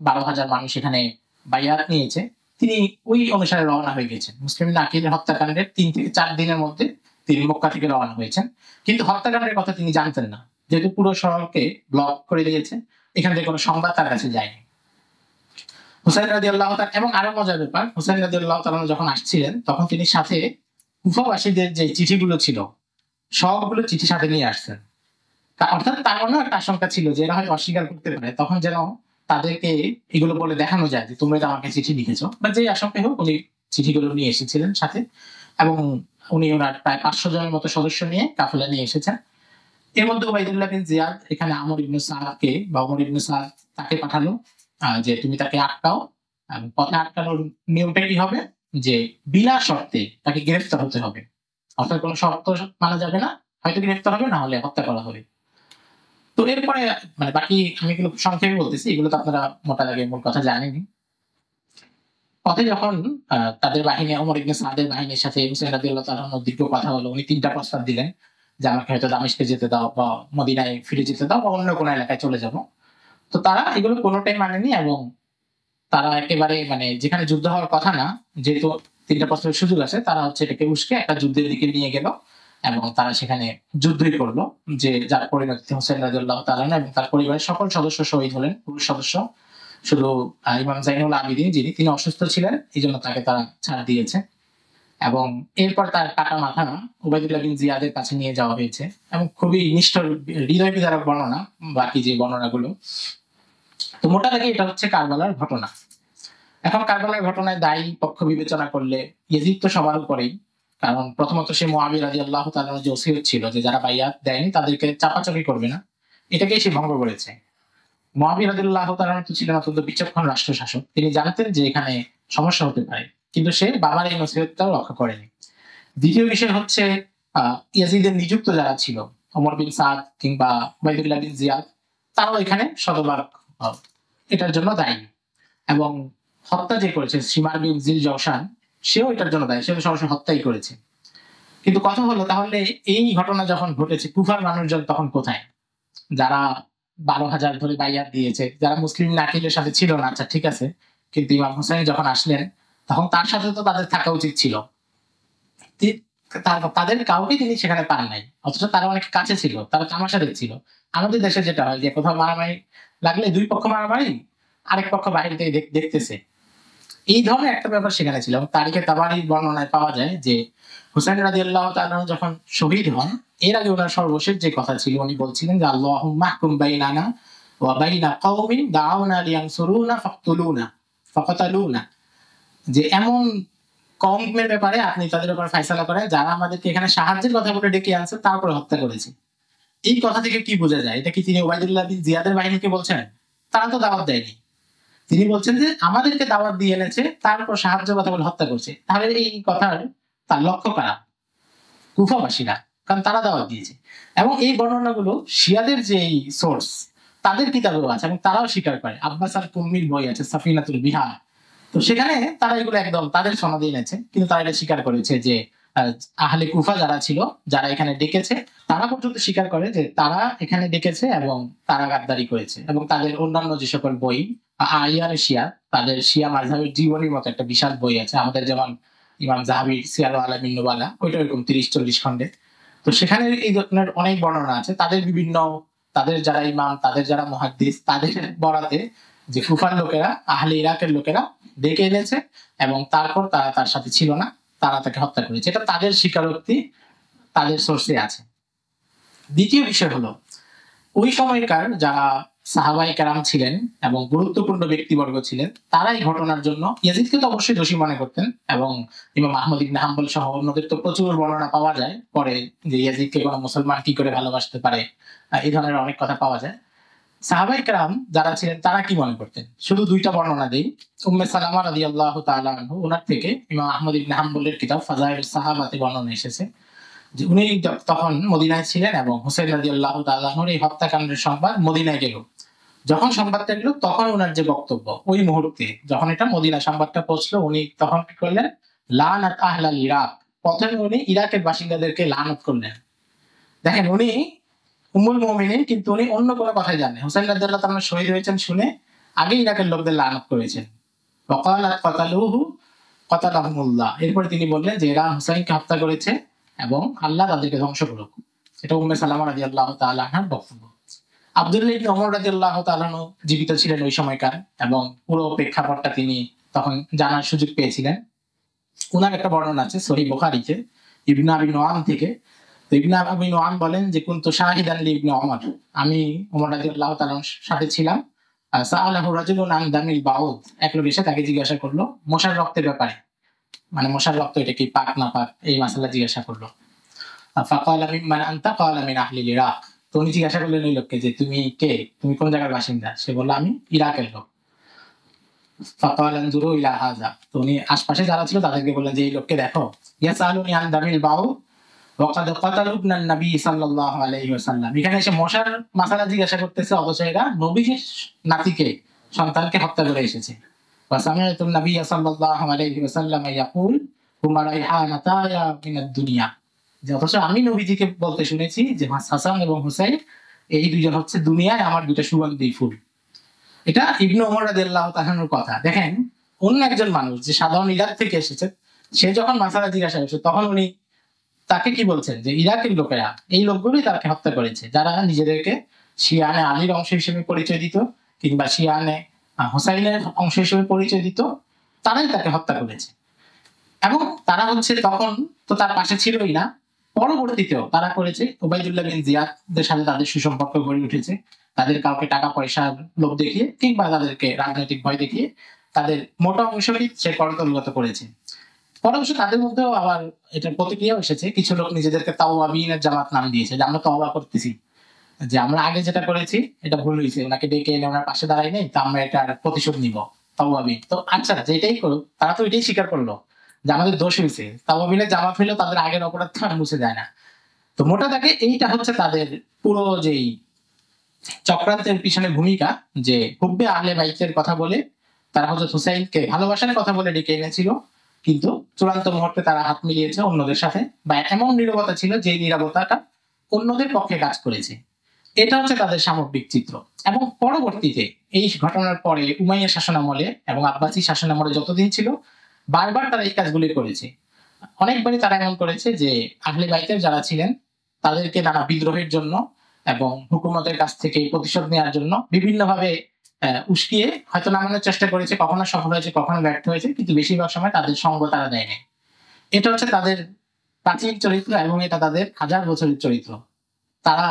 12,000 মানুষ এখানে বাইয়াত নিয়েছে, তিনি ওই অনুসারে রওনা হয়ে গেছেন। মুসলিম ইবনে আকিলের হত্যাকাণ্ডের 3 থেকে 4 দিনের মধ্যে তিনি মক্কা থেকে রওনা হয়েছেন, কিন্তু হত্যাকাণ্ডের কথা তিনি জানতেন না, যেহেতু পুরো শহরকে ব্লক করে দিয়েছে, এখান থেকে কোনো সংবাদ তার কাছে যায়নি। হুসাইন রাদিয়াল্লাহু তাআলা, এবং আরো মজার ব্যাপার, হুসাইন রাদিয়াল্লাহু তাআলা যখন আসছিলেন তখন তিনি সাথে কুফাবাসীদের যে চিঠিগুলো ছিল সবগুলো চিঠি সাথে নিয়ে আসছেন। অর্থাৎ তার মনে একটা আশঙ্কা ছিল যে এরা হয়তো অস্বীকার করতে পারে, তখন যেন তাদেরকে এগুলো বলে দেখানো যায় যে তোমরা তো আমাকে চিঠি লিখেছো, বা যে আশঙ্কা হোক উনি চিঠিগুলো নিয়ে এসেছিলেন সাথে, এবং উনি ওনার প্রায় 500 জনের মতো সদস্য নিয়ে কাফেলা নিয়ে এসেছেন। এর মধ্যে উবাইদুল্লাহ বিন জিয়াদ এখানে আমর ইবনে সাদকে বা ওমর ইবনে সাদ তাকে পাঠালো যে তুমি তাকে আটকাও, এবং পথে আটকানোর নিয়মটা কি হবে যে বিনা শর্তে তাকে গ্রেফতার হতে হবে, অর্থাৎ কোনো শর্ত মানা যাবে না, হয়তো গ্রেফতার হবে, না হলে হত্যা করা হবে। তো এরপরে মানে বাকি আমি এগুলো সংক্ষেপে বলতেছি, এগুলো তো আপনারা মোটা দাগে মূল কথা জানেনই। পথে যখন তাদের বাহিনী, ওমর ইবনে সাদের বাহিনীর সাথে হুসাইন রাদিয়াল্লাহু তাআলা দীর্ঘ কথা হলো, উনি 3টা প্রস্তাব দিলেন যে আমাকে হয়তো দামেস্কে যেতে দাও, বা মদিনায় ফিরে যেতে দাও, বা অন্য কোনো এলাকায় চলে যাব। তো তারা এগুলো কোনোটাই মানেনি, এবং তারা একেবারে মানে যেখানে যুদ্ধ হওয়ার কথা না, যেহেতু 3টা প্রস্তাবের সুযোগ আছে, তারা হচ্ছে এটাকে উস্কে একটা যুদ্ধের দিকে নিয়ে গেল, এবং তারা সেখানে যুদ্ধই করলো, যে যার পরিণতিতে হোসেন রাদিয়াল্লাহু তাআলা এবং তার পরিবারের সকল সদস্য শহীদ হলেন, পুরুষ সদস্য। শুধু ইমাম জাইনুল আবিদিন যিনি, তিনি অসুস্থ ছিলেন, এই জন্য তাকে তারা ছাড় দিয়েছে। এবং এরপর তার কাটা মাথা উবাইদুল্লাহ বিন জিয়াদের কাছে নিয়ে যাওয়া হয়েছে এবং খুবই নিষ্ঠুর হৃদয় বিদারক বর্ণনা বাকি যে বর্ণনাগুলো। তো মোটা দাগে এটা হচ্ছে কারবালার ঘটনা। এখন কারবালার ঘটনায় দায়ী পক্ষ বিবেচনা করলে ইয়াজিদ তো সবার উপরেই, কারণ প্রথমত সে মুআবিয়া রাদিয়াল্লাহু তাআলার যে ওসিয়ত ছিল যে যারা বাইয়াত দেয়নি তাদেরকে চাপাচাপি করবে না, এটাকেই সে ভঙ্গ করেছে। মুআবিয়া রাদিয়াল্লাহু তাআলা তো ছিলেন অত্যন্ত বিচক্ষণ রাষ্ট্র শাসক, তিনি জানতেন যে এখানে সমস্যা হতে পারে, কিন্তু সে বাবার এই নসিহতটাও রক্ষা করেনি। দ্বিতীয় বিষয় হচ্ছে ইয়াজিদের নিযুক্ত যারা ছিল ওমর বিন সাদ কিংবা উবাইদুল্লাহ বিন জিয়াদ, তারাও এখানে শতভাগ এটার জন্য দায়ী। এবং হত্যা যে করেছে সিমার বিন জিল জওশান, সেও এটার জন্য দায়ী, সেও সরাসরি হত্যাই করেছে। কিন্তু কথা হলো তাহলে এই ঘটনা যখন ঘটেছে কুফার মানুষজন তখন কোথায়? যারা 12,000 ধরে বাইয়াত দিয়েছে, যারা মুসলিম নাকিলের সাথে ছিল না, আচ্ছা ঠিক আছে, কিন্তু ইমাম হোসেন যখন আসলেন তখন তার সাথে তো তাদের থাকা উচিত ছিল, তাদের কাউকে তিনি সেখানে পান নাই, অথচ তারা অনেক কাছে ছিল, তারা তামাশা দেখছিল। আমাদের দেশে যেটা হয় যে কোথাও মারামারি লাগলে দুই পক্ষ মারামারি, আরেক পক্ষ বাইরে থেকে দেখতেছে, এই ধরনের একটা ব্যাপার সেখানে ছিল। তারিখে তাবারী বর্ণনায় পাওয়া যায় যে হুসাইন রাদিয়াল্লাহু তাআলা যখন শহীদ হন, এর আগে ওনার সর্বশেষ যে কথা ছিল, উনি বলছিলেন যে আল্লাহুম্মা হুকুম বাইনানা ওয়া বাইনা কওমিন দাউনা লিয়ানসুরুনা ফাকাতালুনা, যে এমন কওমের ব্যাপারে আপনি তাদের উপর ফয়সালা করেন যারা আমাদেরকে এখানে সাহায্যের কথা বলে ডেকে আনছে, তারপরে হত্যা করেছে। এই কথা থেকে কি বোঝা যায়? এটা কি তিনি উবাইদুল্লাহ বিন জিয়াদের বাহিনীকে বলছেন? তারা তো দাওয়াত দেয়নি, তিনি বলছেন যে আমাদেরকে দাওয়াত দিয়ে এনেছে, তারপর সাহায্য কথা বলে হত্যা করছে। তাহলে এই কথার তার লক্ষ্য কারা? কুফাবাসীরা, কারণ তারা দাওয়াত দিয়েছে। এবং এই বর্ণনাগুলো শিয়াদের যে সোর্স তাদের কিতাবেও আছে এবং তারাও স্বীকার করে। আব্বাস আল কুম্মির বই আছে সাফিনাতুল বিহার, তো সেখানে তারা এগুলো একদম তাদের সনদে এনেছে, কিন্তু তারা এটা স্বীকার করেছে যে আহলে কুফা যারা ছিল, যারা এখানে ডেকেছে, তারা পর্যন্ত স্বীকার করে যে তারা এখানে ডেকেছে এবং তারা গাদ্দারি করেছে। এবং তাদের অন্যান্য যে সকল বই আইয়ারে শিয়া, তাদের শিয়া মাযহাবের জীবনীর মতো একটা বিশাল বই আছে, আমাদের যেমন ইমাম যাহাবীর সিয়ার আলামিন নুবালা, ওইটা এরকম 30-40 খণ্ডে। তো সেখানে এই ধরনের অনেক বর্ণনা আছে, তাদের বিভিন্ন, তাদের যারা ইমাম, তাদের যারা মুহাদ্দিস, তাদের বরাতে যে কুফার লোকেরা, আহলে ইরাকের লোকেরা ডেকে এনেছে এবং তারপর তারা তার সাথে ছিল না, তারা তাকে হত্যা করেছে। এটা তাদের স্বীকারোক্তি, তাদের সোর্সে আছে। দ্বিতীয় বিষয় হলো ওই সময়কার যারা সাহাবায়ে কেরাম ছিলেন এবং গুরুত্বপূর্ণ ব্যক্তিবর্গ ছিলেন, তারা এই ঘটনার জন্য ইয়াজিদকে তো অবশ্যই দোষী মনে করতেন। এবং ইমাম আহমদ ইবনে হাম্বল সহ অন্যদের তো প্রচুর বর্ণনা পাওয়া যায় পরে যে ইয়াজিদকে কোনো মুসলমান কি করে ভালোবাসতে পারে, এই ধরনের অনেক কথা পাওয়া যায়। সাহাবায়ে কেরাম যারা ছিলেন তারা কি মনে করতেন? শুধু দুইটা বর্ণনা দেই। উম্মে সালামা রাদিয়াল্লাহু তাআলা আনহু, ওনার থেকে ইমাম আহমদ ইবনে হাম্বলের কিতাব ফাযাইলুস সাহাবাতে বর্ণনা এসেছে যে উনি তখন মদিনায় ছিলেন এবং হুসাইন রাদিয়াল্লাহু তাআলা আনহুর এই হত্যাকাণ্ডের সংবাদ মদিনায় গেল। যখন সংবাদটা এলো তখন ওনার যে বক্তব্য, ওই মুহূর্তে যখন এটা মদিনা সংবাদটা পৌঁছলো, উনি তখন কি করলেন? লানাত আহলাল ইরাক, প্রথমে উনি ইরাকের বাসিন্দাদেরকে লানত করলেন। দেখেন, উনি উম্মুল মুমিনিন, কিন্তু উনি অন্য কোনো কথাই জানেন। হুসাইন রাদিয়াল্লাহু তাআলা শহীদ হয়েছেন শুনে আগে ইরাকের লোকদের লানত করেছেন। ওয়াকালাত কাতালুহু কাতালাহুমুল্লাহ, এরপরে তিনি বললেন যে এরা হুসাইনকে হত্যা করেছে এবং আল্লাহ তাদেরকে ধ্বংস করুক। এটা উম্মে সালামা রাদিয়াল্লাহু তাআলা আনহার বক্তব্য। আব্দুল্লাহ ইবনে ওমর রাদিয়াল্লাহু তাআলা আনহু জীবিত ছিলেন ওই সময়কার এবং পুরো প্রেক্ষাপটটা তিনি তখন জানার সুযোগ পেয়েছিলেন। উনার একটা বর্ণনা আছে সহিহ বুখারীতে ইবনে আবি নুআম থেকে। তো ইবনে আবি নুআম বলেন যে কুনতু শাহিদান লি ইবনে ওমর, আমি ওমর রাদিয়াল্লাহু তাআলার সাথে ছিলাম। সাআলাহু রাজুলুন আন দামিল বাউদ, এক লোক এসে তাকে জিজ্ঞাসা করলো মশার রক্তের ব্যাপারে, মানে মশার রক্ত এটা কি পাক না পাক, এই মাসালা জিজ্ঞাসা করলো। ফাকালা মিম্মান আনতা, ক্বালা মিন আহলিল ইরাক। তো উনি জিজ্ঞাসা করলেন ওই লোককে যে তুমি কে, তুমি কোন জায়গার বাসিন্দা? সে বলল আমি ইরাকের লোক। ফাকালা আনজুরু ইলা হাযা, তো উনি আশপাশে যারা ছিল তাদেরকে বললেন যে এই লোককে দেখো। ইয়াসালুনি আন দামিল বাউদ ওয়া ক্বাদ ক্বাতালু ইবনান নবী সাল্লাল্লাহু আলাইহি ওয়াসাল্লাম, এখানে এসে মশার মাসালা জিজ্ঞাসা করতেছে, অথচ এরা নবীজির নাতিকে, সন্তানকে হত্যা করে এসেছে। ওয়া সামিআতু নবী সাল্লাল্লাহু আলাইহি ওয়াসাল্লাম ইয়াকুল হুমা রাইহানাতায়া মিনাদ দুনিয়া, যে অথচ আমি নবীজিকে বলতে শুনেছি যে হাসান এবং হুসাইন এই দুইজন হচ্ছে দুনিয়ায় আমার দুইটা সুগন্ধি ফুল। এটা ইবনে ওমর রাদিয়াল্লাহু তাআলার কথা। দেখেন, অন্য একজন মানুষ যে সাধারণ ইরাক থেকে এসেছে, সে যখন মাসালা জিজ্ঞাসা করছে তখন উনি তাকে কি বলছেন যে ইরাকের লোকেরা, এই লোকগুলোই তাকে হত্যা করেছে, যারা নিজেদেরকে শিয়ানে আলীর অংশ হিসেবে পরিচয় দিত কিংবা শিয়ানে হুসাইনের অংশ হিসেবে পরিচয় দিত, তারাই তাকে হত্যা করেছে। এবং তারা হচ্ছে তখন তো তার পাশে ছিলই না, পরবর্তীতেও তারা করেছে ওবাইদুল্লাহ বিন জিয়াদের সাথে তাদের সুসম্পর্ক গড়ে উঠেছে, তাদের কাউকে টাকা পয়সার লোভ দেখিয়ে কিংবা তাদেরকে রাজনৈতিক ভয় দেখিয়ে তাদের মোটা অংশই সে করদলগত করেছে। পরে অবশ্য তাদের মধ্যেও আবার এটার প্রতিক্রিয়াও এসেছে, কিছু লোক নিজেদেরকে তাওয়াবিনের জামাত নাম দিয়েছে, যে আমরা তওবা করতেছি, যে আমরা আগে যেটা করেছি এটা ভুল হয়েছে, ওনাকে ডেকে এনে ওনার পাশে দাঁড়াই নেই, তো আমরা এটার প্রতিশোধ নিব, তাওয়াবিন। তো আচ্ছা যেটাই করুক, তারা তো এটাই স্বীকার করলো যে আমাদের দোষ হয়েছে, তাওয়াবিনের জামাত হইলেও তাদের আগের অপরাধ তো আর মুছে যায় না। তো মোটা দাগে এইটা হচ্ছে তাদের পুরো যেই চক্রান্তের পিছনে ভূমিকা, যে হুব্বে আহলে বাইতের কথা বলে তারা হযরত হুসাইনকে ভালোবাসার কথা বলে ডেকে এনেছিল, কিন্তু চূড়ান্ত মুহূর্তে তারা হাত মিলিয়েছে অন্যদের সাথে, বা এমন নীরবতা ছিল যে নীরবতাটা অন্যদের পক্ষে কাজ করেছে। এটা হচ্ছে তাদের সামগ্রিক চিত্র। এবং পরবর্তীতে এই ঘটনার পরে উমাইয়া শাসনামলে এবং আব্বাসী শাসনামলে যতদিন ছিল, বারবার তারা এই কাজগুলি করেছে। অনেকবারই তারা এমন করেছে যে আহলে বাইতের যারা ছিলেন তাদেরকে নানা বিদ্রোহের জন্য এবং হুকুমতের কাছ থেকে প্রতিশোধ নেওয়ার জন্য বিভিন্নভাবে উস্কিয়ে হয়তো নামানোর চেষ্টা করেছে, কখনো সফল হয়েছে কখনো ব্যর্থ হয়েছে, কিন্তু বেশিরভাগ সময় তাদের সঙ্গ তারা দেয়নি। এটা হচ্ছে তাদের প্রাচীন চরিত্র এবং এটা তাদের হাজার বছরের চরিত্র। তারা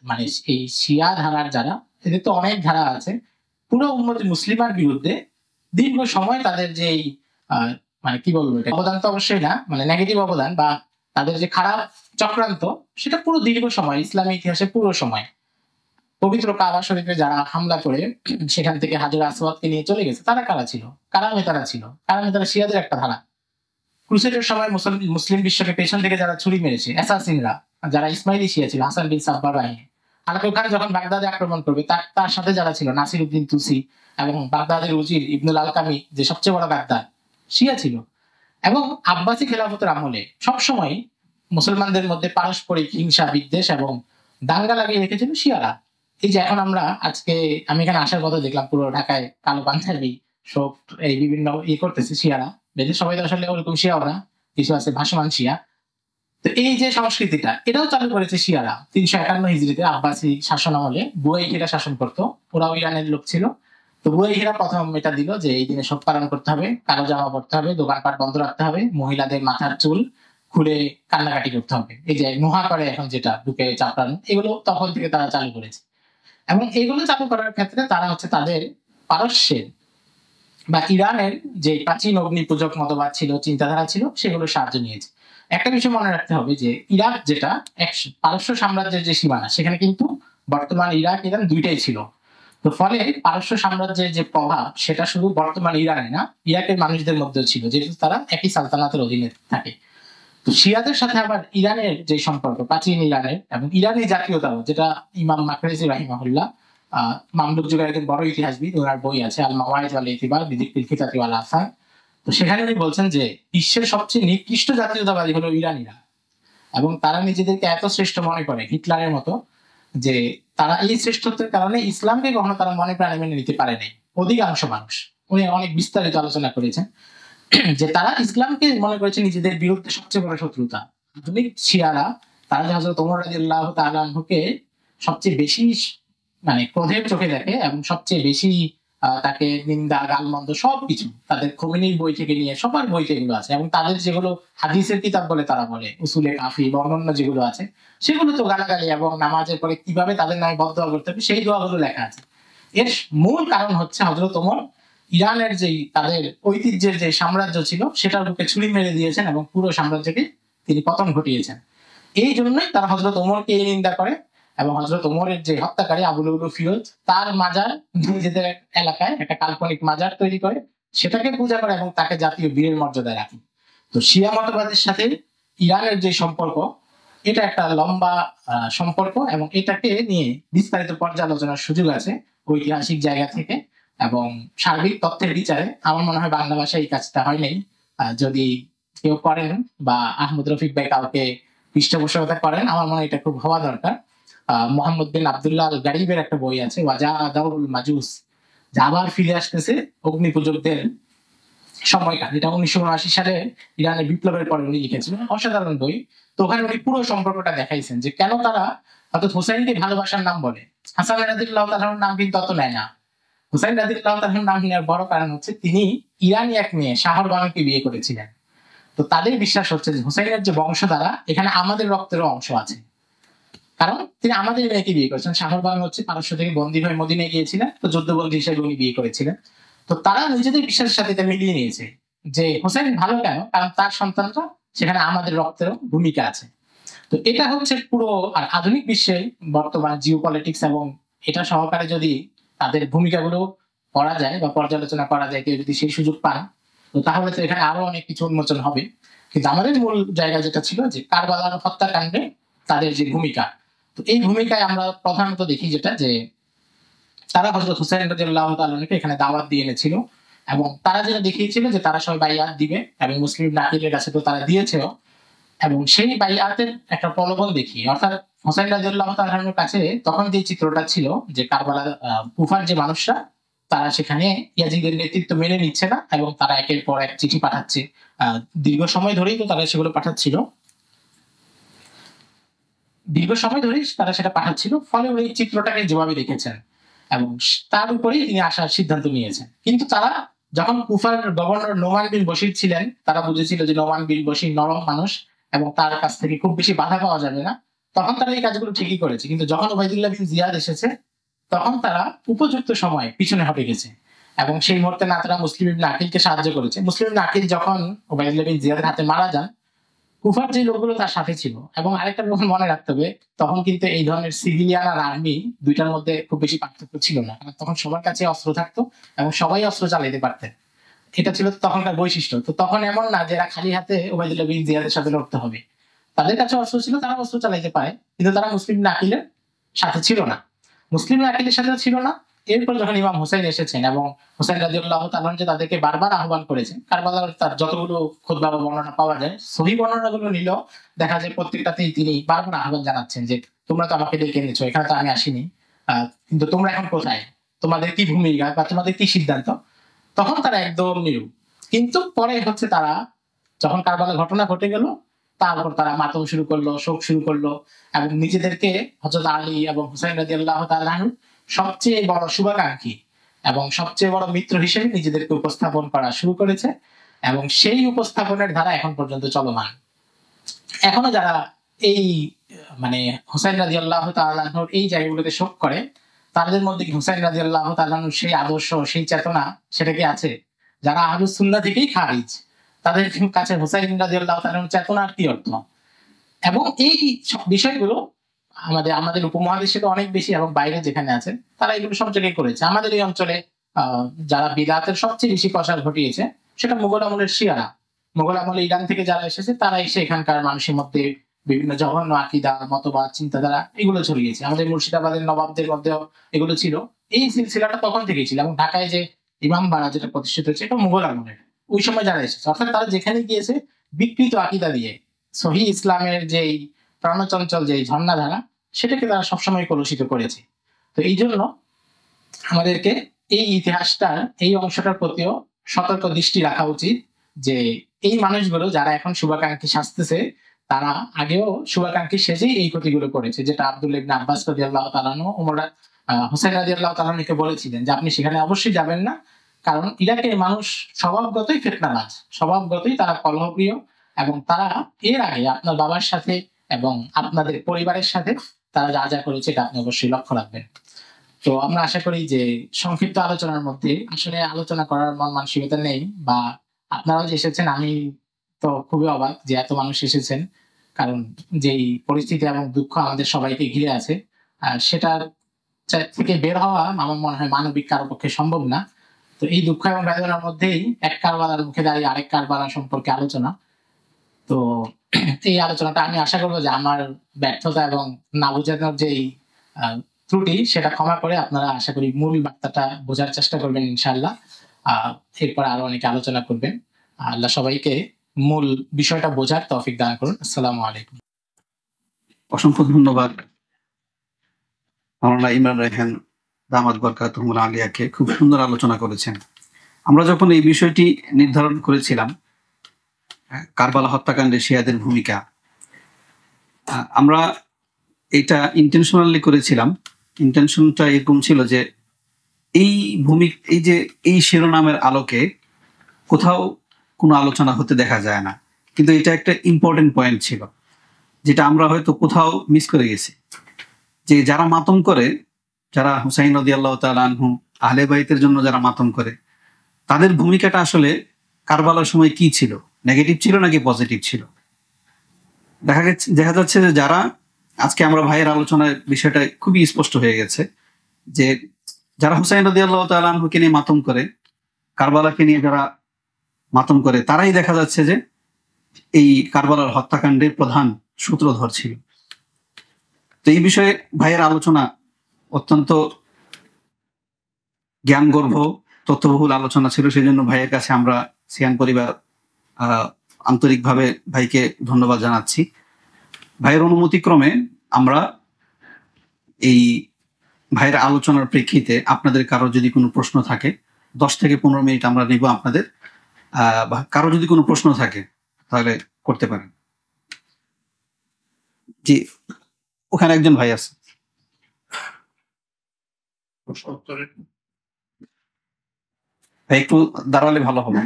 মানে এই শিয়া ধারার যারা, এদের তো অনেক ধারা আছে, পুরো উম্মতে মুসলিমার বিরুদ্ধে দীর্ঘ সময় তাদের যে মানে কি বলবো, এটা অবদান তো অবশ্যই না, মানে নেগেটিভ অবদান বা তাদের যে খারাপ চক্রান্ত, সেটা পুরো দীর্ঘ সময় ইসলামী ইতিহাসে পুরো সময়। পবিত্র কাবা শরীফে যারা হামলা করে সেখান থেকে হাজর আসওয়াদকে নিয়ে চলে গেছে, তারা কারা ছিল? কারামেতারা ছিল। কারামেতারা শিয়াদের একটা ধারা। ক্রুসেডের সময় মুসলিম বিশ্বকে পেছন থেকে যারা ছুরি মেরেছে, অ্যাসাসিনরা, যারা ইসমাইলি শিয়া ছিল, হাসান বিন সাব্বার বাহিনী। আলাকুল খান যখন বাগদাদে আক্রমণ করবে, তার সাথে যারা ছিল, নাসির উদ্দিন তুসি এবং বাগদাদের উজির ইবনুল আলকামি, যে সবচেয়ে বড় গাদ্দার, শিয়া ছিল। এবং আব্বাসী খেলাফতের আমলে সবসময় মুসলমানদের মধ্যে পারস্পরিক হিংসা বিদ্বেষ এবং দাঙ্গা লাগিয়ে রেখেছিল শিয়ারা। এই যে এখন আমরা আজকে, আমি এখানে আসার কথা দেখলাম পুরো ঢাকায় কালো পাঞ্জাবি সব এই বিভিন্ন করতেছে শিয়ারা, বেদের সবাই তো আসলে ওরকম শিয়াও না, কিছু আছে ভাসমান শিয়া। তো এই যে সংস্কৃতিটা, এটাও চালু করেছে শিয়ারা 351 হিজরিতে আব্বাসী শাসন আমলে। বুয়াইহিরা শাসন করতো, ওরাও ইরানের লোক ছিল। তো বুয়াইহিরা প্রথম এটা দিল যে এই দিনে শোক পালন করতে হবে, কালো জামা পড়তে হবে, দোকানপাট বন্ধ রাখতে হবে, মহিলাদের মাথার চুল খুলে কান্নাকাটি করতে হবে, এই যে নোহা করে এখন যেটা বুকে চাপড়ানো, এগুলো তখন থেকে তারা চালু করেছে। এবং এগুলো চালু করার ক্ষেত্রে তারা হচ্ছে তাদের পারস্যের বা ইরানের যে প্রাচীন অগ্নি পূজক মতবাদ ছিল, চিন্তাধারা ছিল, সেগুলো সাহায্য নিয়েছে। একটা বিষয় মনে রাখতে হবে যে ইরাক যেটা পারস্য সাম্রাজ্যের যে সীমানা, সেখানে কিন্তু বর্তমান ইরাক ইরান দুইটাই ছিল। তো ফলে পারস্য সাম্রাজ্যের যে প্রভাব, সেটা শুধু বর্তমান ইরানে না, ইরাকের মানুষদের মধ্যেও ছিল, যেহেতু তারা একই সালতানাতের অধীনে থাকে। তো শিয়াদের সাথে আবার ইরানের যে সম্পর্ক, প্রাচীন ইরানের এবং ইরানি জাতীয়তাবাদ, যেটা ইমাম মাকরিজি রাহিমাহুল্লাহ মামলুক যুগের একজন বড় ইতিহাসবিদ, ওনার বই আছে আল মাওয়াইজ ওয়াল ইতিবার বিদিকিল কিতাবি ওয়াল আসার। তো সেখানে উনি বলছেন যে বিশ্বের সবচেয়ে নিকৃষ্ট জাতীয়তাবাদী হলো ইরানিরা, এবং তারা নিজেদেরকে এত শ্রেষ্ঠ মনে করে হিটলারের মতো, যে তারা এই শ্রেষ্ঠত্বের কারণে ইসলামকে কখনো তারা মনে প্রাণে মেনে নিতে পারে নাই, অধিকাংশ মানুষ। উনি অনেক বিস্তারিত আলোচনা করেছেন যে তারা ইসলামকে মনে করেছে নিজেদের বিরুদ্ধে সবচেয়ে বড় শত্রুতা। আধুনিক শিয়ারা তারা যে হযরত ওমর রাদিয়াল্লাহু তাআলা আনহুকে সবচেয়ে বেশি মানে ক্রোধের চোখে দেখে এবং সবচেয়ে বেশি তাকে নিন্দা গালমন্দ সবকিছু তাদের খোমেনির বই থেকে নিয়ে সবার বইতে এগুলো আছে, এবং তাদের যেগুলো হাদিসের কিতাব বলে তারা বলে, উসুলে কাফি বা অন্যান্য যেগুলো আছে, সেগুলো তো গালাগালি এবং নামাজের পরে কিভাবে তাদের নামে বদদোয়া করতে হবে সেই দোয়াগুলো লেখা আছে। এর মূল কারণ হচ্ছে হযরত ওমর ইরানের যে তাদের ঐতিহ্যের যে সাম্রাজ্য ছিল, সেটার বুকে ছুরি মেরে দিয়েছেন এবং পুরো সাম্রাজ্যকে তিনি পতন ঘটিয়েছেন। এই জন্যই তারা হযরত ওমরকে নিন্দা করে, এবং হযরত ওমরের যে হত্যাকারী আবু লুলু ফিরোজ, তার মাজার নিজেদের এলাকায় একটা কাল্পনিক মাজার তৈরি করে সেটাকে পূজা করে এবং তাকে জাতীয় বীরের মর্যাদায় রাখে। তো শিয়া মতবাদের সাথে ইরানের যে সম্পর্ক, এটা একটা লম্বা সম্পর্ক, এবং এটাকে নিয়ে বিস্তারিত পর্যালোচনার সুযোগ আছে ঐতিহাসিক জায়গা থেকে। এবং সার্বিক তথ্যের বিচারে আমার মনে হয় বাংলা ভাষায় এই কাজটা হয় নাই। যদি কেউ করেন বা আহমদ রফিক ভাই কাউকে পৃষ্ঠপোষকতা করেন, আমার মনে হয় এটা খুব হওয়া দরকার। মোহাম্মদ বিন আব্দুল্লাহ আল গারিবের একটা বই আছে ওয়াজা দাউরুল মাজুস, যা আবার ফিরে আসতেছে অগ্নি পূজকদের সময়কাল, এটা 1979 সালে ইরানের বিপ্লবের পরে উনি লিখেছিলেন, অসাধারণ বই। তো ওখানে উনি পুরো সম্পর্কটা দেখাইছেন যে কেন তারা হয়তো হোসেনকে ভালোবাসার নাম বলে, হাসান রাদিয়াল্লাহু তাআলার নাম কিন্তু অত নেয় না। হুসাইন রাদিয়াল্লাহু তাআলার নাম নেওয়ার বড় কারণ হচ্ছে তিনি ইরানি এক মেয়ে শাহর বানুকে বিয়ে করেছিলেন। তো তাদের বিশ্বাস হচ্ছে যে হুসাইনের যে বংশধারা এখানে আমাদের রক্তেরও অংশ আছে, কারণ তিনি আমাদের মেয়েকে বিয়ে করেছেন। শাহরবাগ হচ্ছে পারস্য থেকে বন্দী হয়ে মদিনায় গিয়েছিলেন, তো যুদ্ধবন্দী হিসেবে উনি বিয়ে করেছিলেন। তো তারা নিজেদের বিশ্বাসের সাথে এটা মিলিয়ে নিয়েছে যে হোসেন ভালো কেন, কারণ তার সন্তানরা সেখানে আমাদের রক্তেরও ভূমিকা আছে। তো এটা হচ্ছে পুরো। আর আধুনিক বিশ্বে বর্তমান জিও পলিটিক্স এবং এটা সহকারে যদি তাদের ভূমিকাগুলো পড়া যায় বা পর্যালোচনা করা যায়, কেউ যদি সেই সুযোগ পান, তো তাহলে তো এখানে আরো অনেক কিছু উন্মোচন হবে। কিন্তু আমাদের মূল জায়গা যেটা ছিল যে কারবালার হত্যাকাণ্ডে তাদের যে ভূমিকা, তো এই ভূমিকায় আমরা প্রধানত দেখি যেটা যে তারা হযরত হুসাইন রাদিয়াল্লাহু তাআলা আনহুকে এখানে দাওয়াত দিয়ে এনেছিল, এবং তারা যেটা দেখিয়েছিল যে তারা সবাই বাইআত দিবে, এবং মুসলিম নাকিরের কাছে তো তারা দিয়েছেও। এবং সেই বাইআতের একটা প্রলোভন দেখিয়ে, অর্থাৎ হুসাইন রাদিয়াল্লাহু তাআলা আনহুর কাছে তখন যে চিত্রটা ছিল যে কারবালার কুফার যে মানুষরা তারা সেখানে ইয়াজিদের নেতৃত্ব মেনে নিচ্ছে না, এবং তারা একের পর এক চিঠি পাঠাচ্ছে। দীর্ঘ সময় ধরেই তো তারা সেগুলো পাঠাচ্ছিল, সেটা পাঠাচ্ছিল। ফলে উনি এই চিত্রটাকে যেভাবে দেখেছেন এবং তার উপরেই তিনি আসার সিদ্ধান্ত নিয়েছেন। কিন্তু তারা যখন কুফার গভর্নর নোমান বিন বশির ছিলেন, তারা বুঝেছিল যে নোমান বিন বশির নরম মানুষ এবং তার কাছ থেকে খুব বেশি বাধা পাওয়া যাবে না, তখন তারা এই কাজগুলো ঠিকই করেছে। কিন্তু যখন ওবাইদুল্লাহ বিন জিয়াদ এসেছে, তখন তারা উপযুক্ত সময় পিছনে হটে গেছে, এবং সেই মুহূর্তে না তারা মুসলিম ইবনে আকিলকে সাহায্য করেছে। মুসলিম ইবনে আকিল যখন ওবাইদুল্লাহ বিন জিয়াদের হাতে মারা যান, কুফার যে লোকগুলো তার সাথে ছিল, এবং আরেকটা ব্যাপার মনে রাখতে হবে, তখন কিন্তু এই ধরনের সিভিলিয়ান আর আর্মি দুইটার মধ্যে খুব বেশি পার্থক্য ছিল না, কারণ তখন সবার কাছে অস্ত্র থাকতো এবং সবাই অস্ত্র চালাইতে পারতেন। এটা ছিল তখনকার বৈশিষ্ট্য। তো তখন এমন না যে এরা খালি হাতে ওবাইদুল্লাহ বিন জিয়াদের সাথে লড়তে হবে, তাদের কাছে অস্ত্র ছিল, তারা অস্ত্র চালাইতে পারে, কিন্তু তারা মুসলিম নাকিলের সাথে ছিল না। মুসলিম নাকিলের সাথে ছিল না। এরপর যখন ইমাম হুসাইন এসেছেন এবং হুসাইন রাদিয়াল্লাহু তাআলা যে তাদেরকে বারবার আহ্বান করেছেন, কারবালার তার যতগুলো খুতবা বা বর্ণনা পাওয়া যায়, সহিহ বর্ণনাগুলো নিলেও দেখা যায় প্রত্যেকটাতেই তিনি বারবার আহ্বান জানাচ্ছেন যে তোমরা তো আমাকে ডেকে এনেছো, এখানে তো আমি আসিনি, কিন্তু তোমরা এখন কোথায়, তোমাদের কি ভূমিকা বা তোমাদের কি সিদ্ধান্ত। তখন তারা একদম নীরব। কিন্তু পরে হচ্ছে তারা যখন কারবালার ঘটনা ঘটে গেল, তারপর তারা মাতম শুরু করলো, শোক শুরু করলো, এবং নিজেদেরকে হযরত আলী এবং হুসাইন রাদিয়াল্লাহু তাআলা আনহু সবচেয়ে বড় শুভাকাঙ্ক্ষী এবং সবচেয়ে বড় মিত্র হিসেবে নিজেদেরকে উপস্থাপন করা শুরু করেছে, এবং সেই উপস্থাপনের ধারা এখন পর্যন্ত চলমান। এখনো যারা এই মানে হুসাইন রাদিয়াল্লাহু তাআলা আনহুর এই জায়গাগুলোতে শোক করে, তাদের মধ্যে কি হুসাইন রাদিয়াল্লাহু তাআলা আনহুর সেই আদর্শ, সেই চেতনা সেটা কি আছে? যারা আহলুস সুন্নাহ থেকেই খারিজ, তাদের কাছে হুসাইন রাদিয়াল্লাহু তাআলা আনহুর চেতনার কি অর্থ? এবং এই বিষয়গুলো আমাদের উপমহাদেশে তো অনেক বেশি, এবং বাইরে যেখানে আছে তারা এগুলো সব জায়গায় করেছে। আমাদের এই অঞ্চলে যারা বিদআতের সবচেয়ে বেশি প্রসার ঘটিয়েছে সেটা মুঘল আমলের শিয়ারা। মুঘল আমলে ইরান থেকে যারা এসেছে তারা এসে এখানকার মানুষের মধ্যে বিভিন্ন জঘন্য আকীদা, মতবাদ, চিন্তাধারা এগুলো ছড়িয়েছে। আমাদের মুর্শিদাবাদের নবাবদের মধ্যেও এগুলো ছিল। এই সিলসিলাটা তখন থেকেই ছিল, এবং ঢাকায় যে ইমামবাড়া যেটা প্রতিষ্ঠিত হয়েছে এটা মুঘল আমলের। ওই সময় যারা এসেছে, অর্থাৎ তারা যেখানে গিয়েছে বিকৃত আকীদা দিয়ে সহিহ ইসলামের যেই প্রাণচঞ্চল যে ঝর্ণাধারা, সেটাকে তারা সবসময় কলুষিত করেছে। তো এই জন্য আমাদেরকে এই ইতিহাসটার এই অংশটার প্রতিও সতর্ক দৃষ্টি রাখা উচিত যে এই মানুষগুলো যারা এখন শুভাকাঙ্ক্ষী সাজতেছে, তারা আগেও শুভাকাঙ্ক্ষী সেজেই এই ক্ষতিগুলো করেছে। যেটা আব্দুল্লাহ ইবনে আব্বাস রাদিয়াল্লাহু তাআলা আনহু ওমর হুসাইন রাদিয়াল্লাহু তাআলা আনহুকে বলেছিলেন যে আপনি সেখানে অবশ্যই যাবেন না, কারণ ইরাকের মানুষ স্বভাবগতই ফিতনাবাজ, স্বভাবগতই তারা কলহপ্রিয়, এবং তারা এর আগে আপনার বাবার সাথে এবং আপনাদের পরিবারের সাথে তারা যা যা করেছে এটা আপনি অবশ্যই লক্ষ্য রাখবেন। তো আমরা আশা করি যে সংক্ষিপ্ত আলোচনার মধ্যে আসলে আলোচনা করার মন মানসিকতা নেই, বা আপনারাও যে এসেছেন, আমি তো খুবই অবাক যে এত মানুষ এসেছেন, কারণ যেই পরিস্থিতি এবং দুঃখ আমাদের সবাইকে ঘিরে আছে, সেটা থেকে বের হওয়া আমার মনে হয় মানবিক কারো পক্ষে সম্ভব না। তো এই দুঃখ এবং বেদনার মধ্যেই এক কারবালার মুখে দাঁড়িয়ে আরেক কারবালা সম্পর্কে আলোচনা। তো এই আলোচনাটা আমি আশা করবো যে আমার ব্যর্থতা এবং না বোঝানোর যে ত্রুটি সেটা ক্ষমা করে আপনারা আশা করি মূল বার্তাটা বোঝার চেষ্টা করবেন ইনশাআল্লাহ। এরপর আরো অনেকে আলোচনা করবেন। আল্লাহ সবাইকে মূল বিষয়টা বোঝার তৌফিক দান করুন। আসসালামু আলাইকুম। অসংখ্য ধন্যবাদ মাওলানা ইমরান রায়হান দামাত বরকাতুহুল আলিয়াকে, খুব সুন্দর আলোচনা করেছেন। আমরা যখন এই বিষয়টি নির্ধারণ করেছিলাম, কারবালা হত্যাকাণ্ডে শিয়াদের ভূমিকা, আমরা এটা ইন্টেনশনালি করেছিলাম। ইন্টেনশনটা এরকম ছিল যে এই শিরোনামের আলোকে কোথাও কোনো আলোচনা হতে দেখা যায় না, কিন্তু এটা একটা ইম্পর্টেন্ট পয়েন্ট ছিল, যেটা আমরা হয়তো কোথাও মিস করে গেছি। যে যারা মাতম করে, যারা হুসাইন রাদিয়াল্লাহু তাআলা আনহু আহলে বাইতের জন্য যারা মাতম করে, তাদের ভূমিকাটা আসলে কারবালার সময় কি ছিল? নেগেটিভ ছিল নাকি পজিটিভ ছিল? দেখা যাচ্ছে যে যারা, আজকে আমরা ভাইয়ের আলোচনায় বিষয়টা খুবই স্পষ্ট হয়ে গেছে যে যারা হুসাইন রাদিয়াল্লাহু তাআলা আনহুকে নিয়ে মাতম করে, কারবালাকে নিয়ে যারা মাতম করে, তারাই দেখা যাচ্ছে যে এই কারবালার হত্যাকাণ্ডের প্রধান সূত্রধর ছিল। তো এই বিষয়ে ভাইয়ের আলোচনা অত্যন্ত জ্ঞানগর্ভ, তথ্যবহুল আলোচনা ছিল। সেই জন্য ভাইয়ের কাছে আমরা সিয়ান পরিবার আন্তরিকভাবে ভাইকে ধন্যবাদ জানাচ্ছি। ভাইয়ের অনুমতিক্রমে আমরা এই ভাইয়ের আলোচনার প্রেক্ষিতে আপনাদের কারো যদি কোনো প্রশ্ন থাকে, 10 থেকে 15 মিনিট আমরা নিব আপনাদের। কারো যদি কোনো প্রশ্ন থাকে তাহলে করতে পারেন। জি, ওখানে একজন ভাই আছে। ভাই একটু দাঁড়ালে ভালো হবে।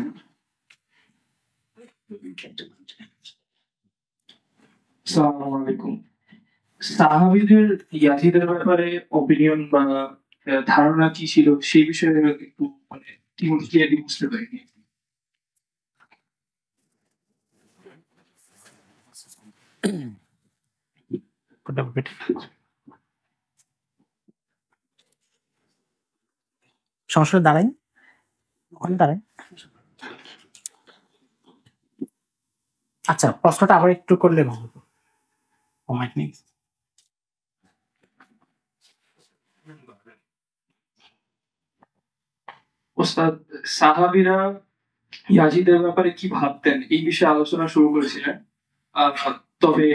আসসালামু আলাইকুম। সাহাবীদের ইয়াজিদের ব্যাপারে অপিনিয়ন বা ধারণা কি ছিল সেই বিষয়ে একটু মানে ক্লিয়ারলি বুঝতে পারিনি। সমস্যা দাঁড়াই, ওখানে দাঁড়াই। আচ্ছা, প্রশ্নটা আবার একটু করলে ভালো হতো। ওস্তাদ, সাহাবীরা ইয়াজিদের ব্যাপারে কি ভাবতেন এই বিষয়ে আলোচনা শুরু করেছিলেন। তবে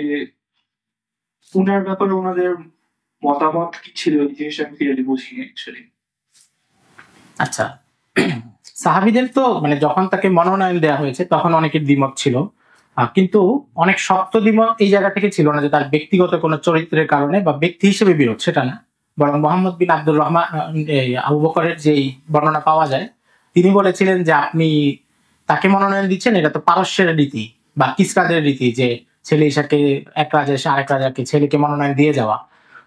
উনার ব্যাপারে ওনাদের মতামত কি ছিল এই জিনিসটা আমি ক্লিয়ারলি বুঝিনি অ্যাকচুয়ালি। আচ্ছা, সাহাবীদের তো মানে যখন তাকে মনোনয়ন দেওয়া হয়েছে তখন অনেকের দ্বিমত ছিল, কিন্তু অনেক শক্ত দ্বিমত এই জায়গা থেকে ছিল না যে তার ব্যক্তিগত কোনো চরিত্রের কারণে বা ব্যক্তি হিসেবে বিরোধ, সেটা না। বরং মোহাম্মদ বিন আব্দুর রহমান আবু বকরের যেই বর্ণনা পাওয়া যায়, তিনি বলেছিলেন যে আপনি তাকে মনোনয়ন দিচ্ছেন, এটা তো পারস্যের রীতি বা কিসরাদের রীতি যে ছেলে ইসাকে এক রাজা এসে আরেক রাজাকে ছেলেকে মনোনয়ন দিয়ে যাওয়া।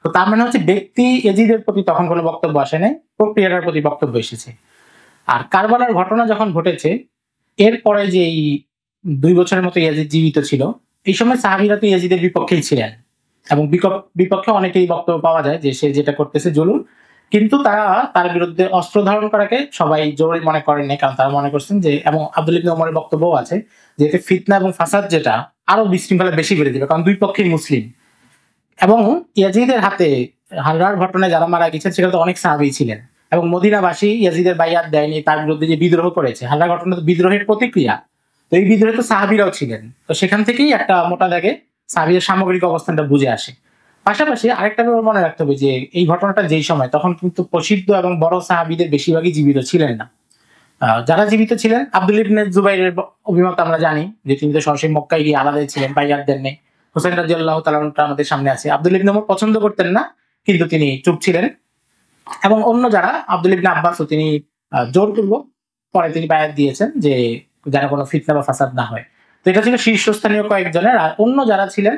তো তার মানে হচ্ছে ব্যক্তি ইয়াজিদের প্রতি তখন কোনো বক্তব্য আসে নাই, প্রক্রিয়াটার প্রতি বক্তব্য এসেছে। আর কারবালার ঘটনা যখন ঘটেছে এরপরে যে এই 2 বছরের মতো ইয়াজিদ জীবিত ছিল, এই সময় সাহাবীরা তো ইয়াজিদের বিপক্ষেই ছিলেন এবং বিপক্ষে অনেকেই বক্তব্য পাওয়া যায় যে সে যেটা করতেছে জুলুম, কিন্তু তারা তার বিরুদ্ধে অস্ত্র ধারণ করাকে সবাই জরুরি মনে করেননি, কারণ তারা মনে করছেন যে, এবং আব্দুল ইবনে ওমরের বক্তব্যও আছে যে এতে ফিতনা এবং ফাসাদ যেটা আরো বিশৃঙ্খলা বেশি বেড়ে যাবে, কারণ দুই পক্ষেই মুসলিম। এবং ইয়াজিদের হাতে হামলার ঘটনায় যারা মারা গেছেন সেখানে তো অনেক সাহাবী ছিলেন, এবং মদিনাবাসী ইয়াজিদের বাইয়াত দেয়নি, তার বিরুদ্ধে যে বিদ্রোহ করেছে, হামলার ঘটনা তো বিদ্রোহের প্রতিক্রিয়া, তো এই বিদ্রোহে তো সাহাবীরাও ছিলেন। তো সেখান থেকেই একটা মোটা দাগে সাহাবীদের সামগ্রিক অবস্থানটা বুঝে আসে। পাশাপাশি আরেকটা ব্যাপার মনে রাখতে হবে যে এই ঘটনাটা যেই সময়, তখন কিন্তু প্রসিদ্ধ এবং বড় সাহাবীদের বেশিরভাগই জীবিত ছিলেন না। যারা জীবিত ছিলেন, আব্দুল ইবনে জুবাইরের অভিমত আমরা জানি যে তিনি তো সরাসরি মক্কায় গিয়ে আলাদাই ছিলেন, বাইয়াত দেননি। হুসাইন রাদিয়াল্লাহু তাআলা আমাদের সামনে আছে। আব্দুল ইবনে ওমর পছন্দ করতেন না, কিন্তু তিনি চুপ ছিলেন। এবং অন্য যারা, আব্দুল ইবনে আব্বাসও তিনি জোরপূর্বক পরে তিনি বায়াত দিয়েছেন যে যেন কোনো ফিতনা বা ফাসাদ না হয়। তো এটা ছিল শীর্ষস্থানীয় কয়েকজনের। আর অন্য যারা ছিলেন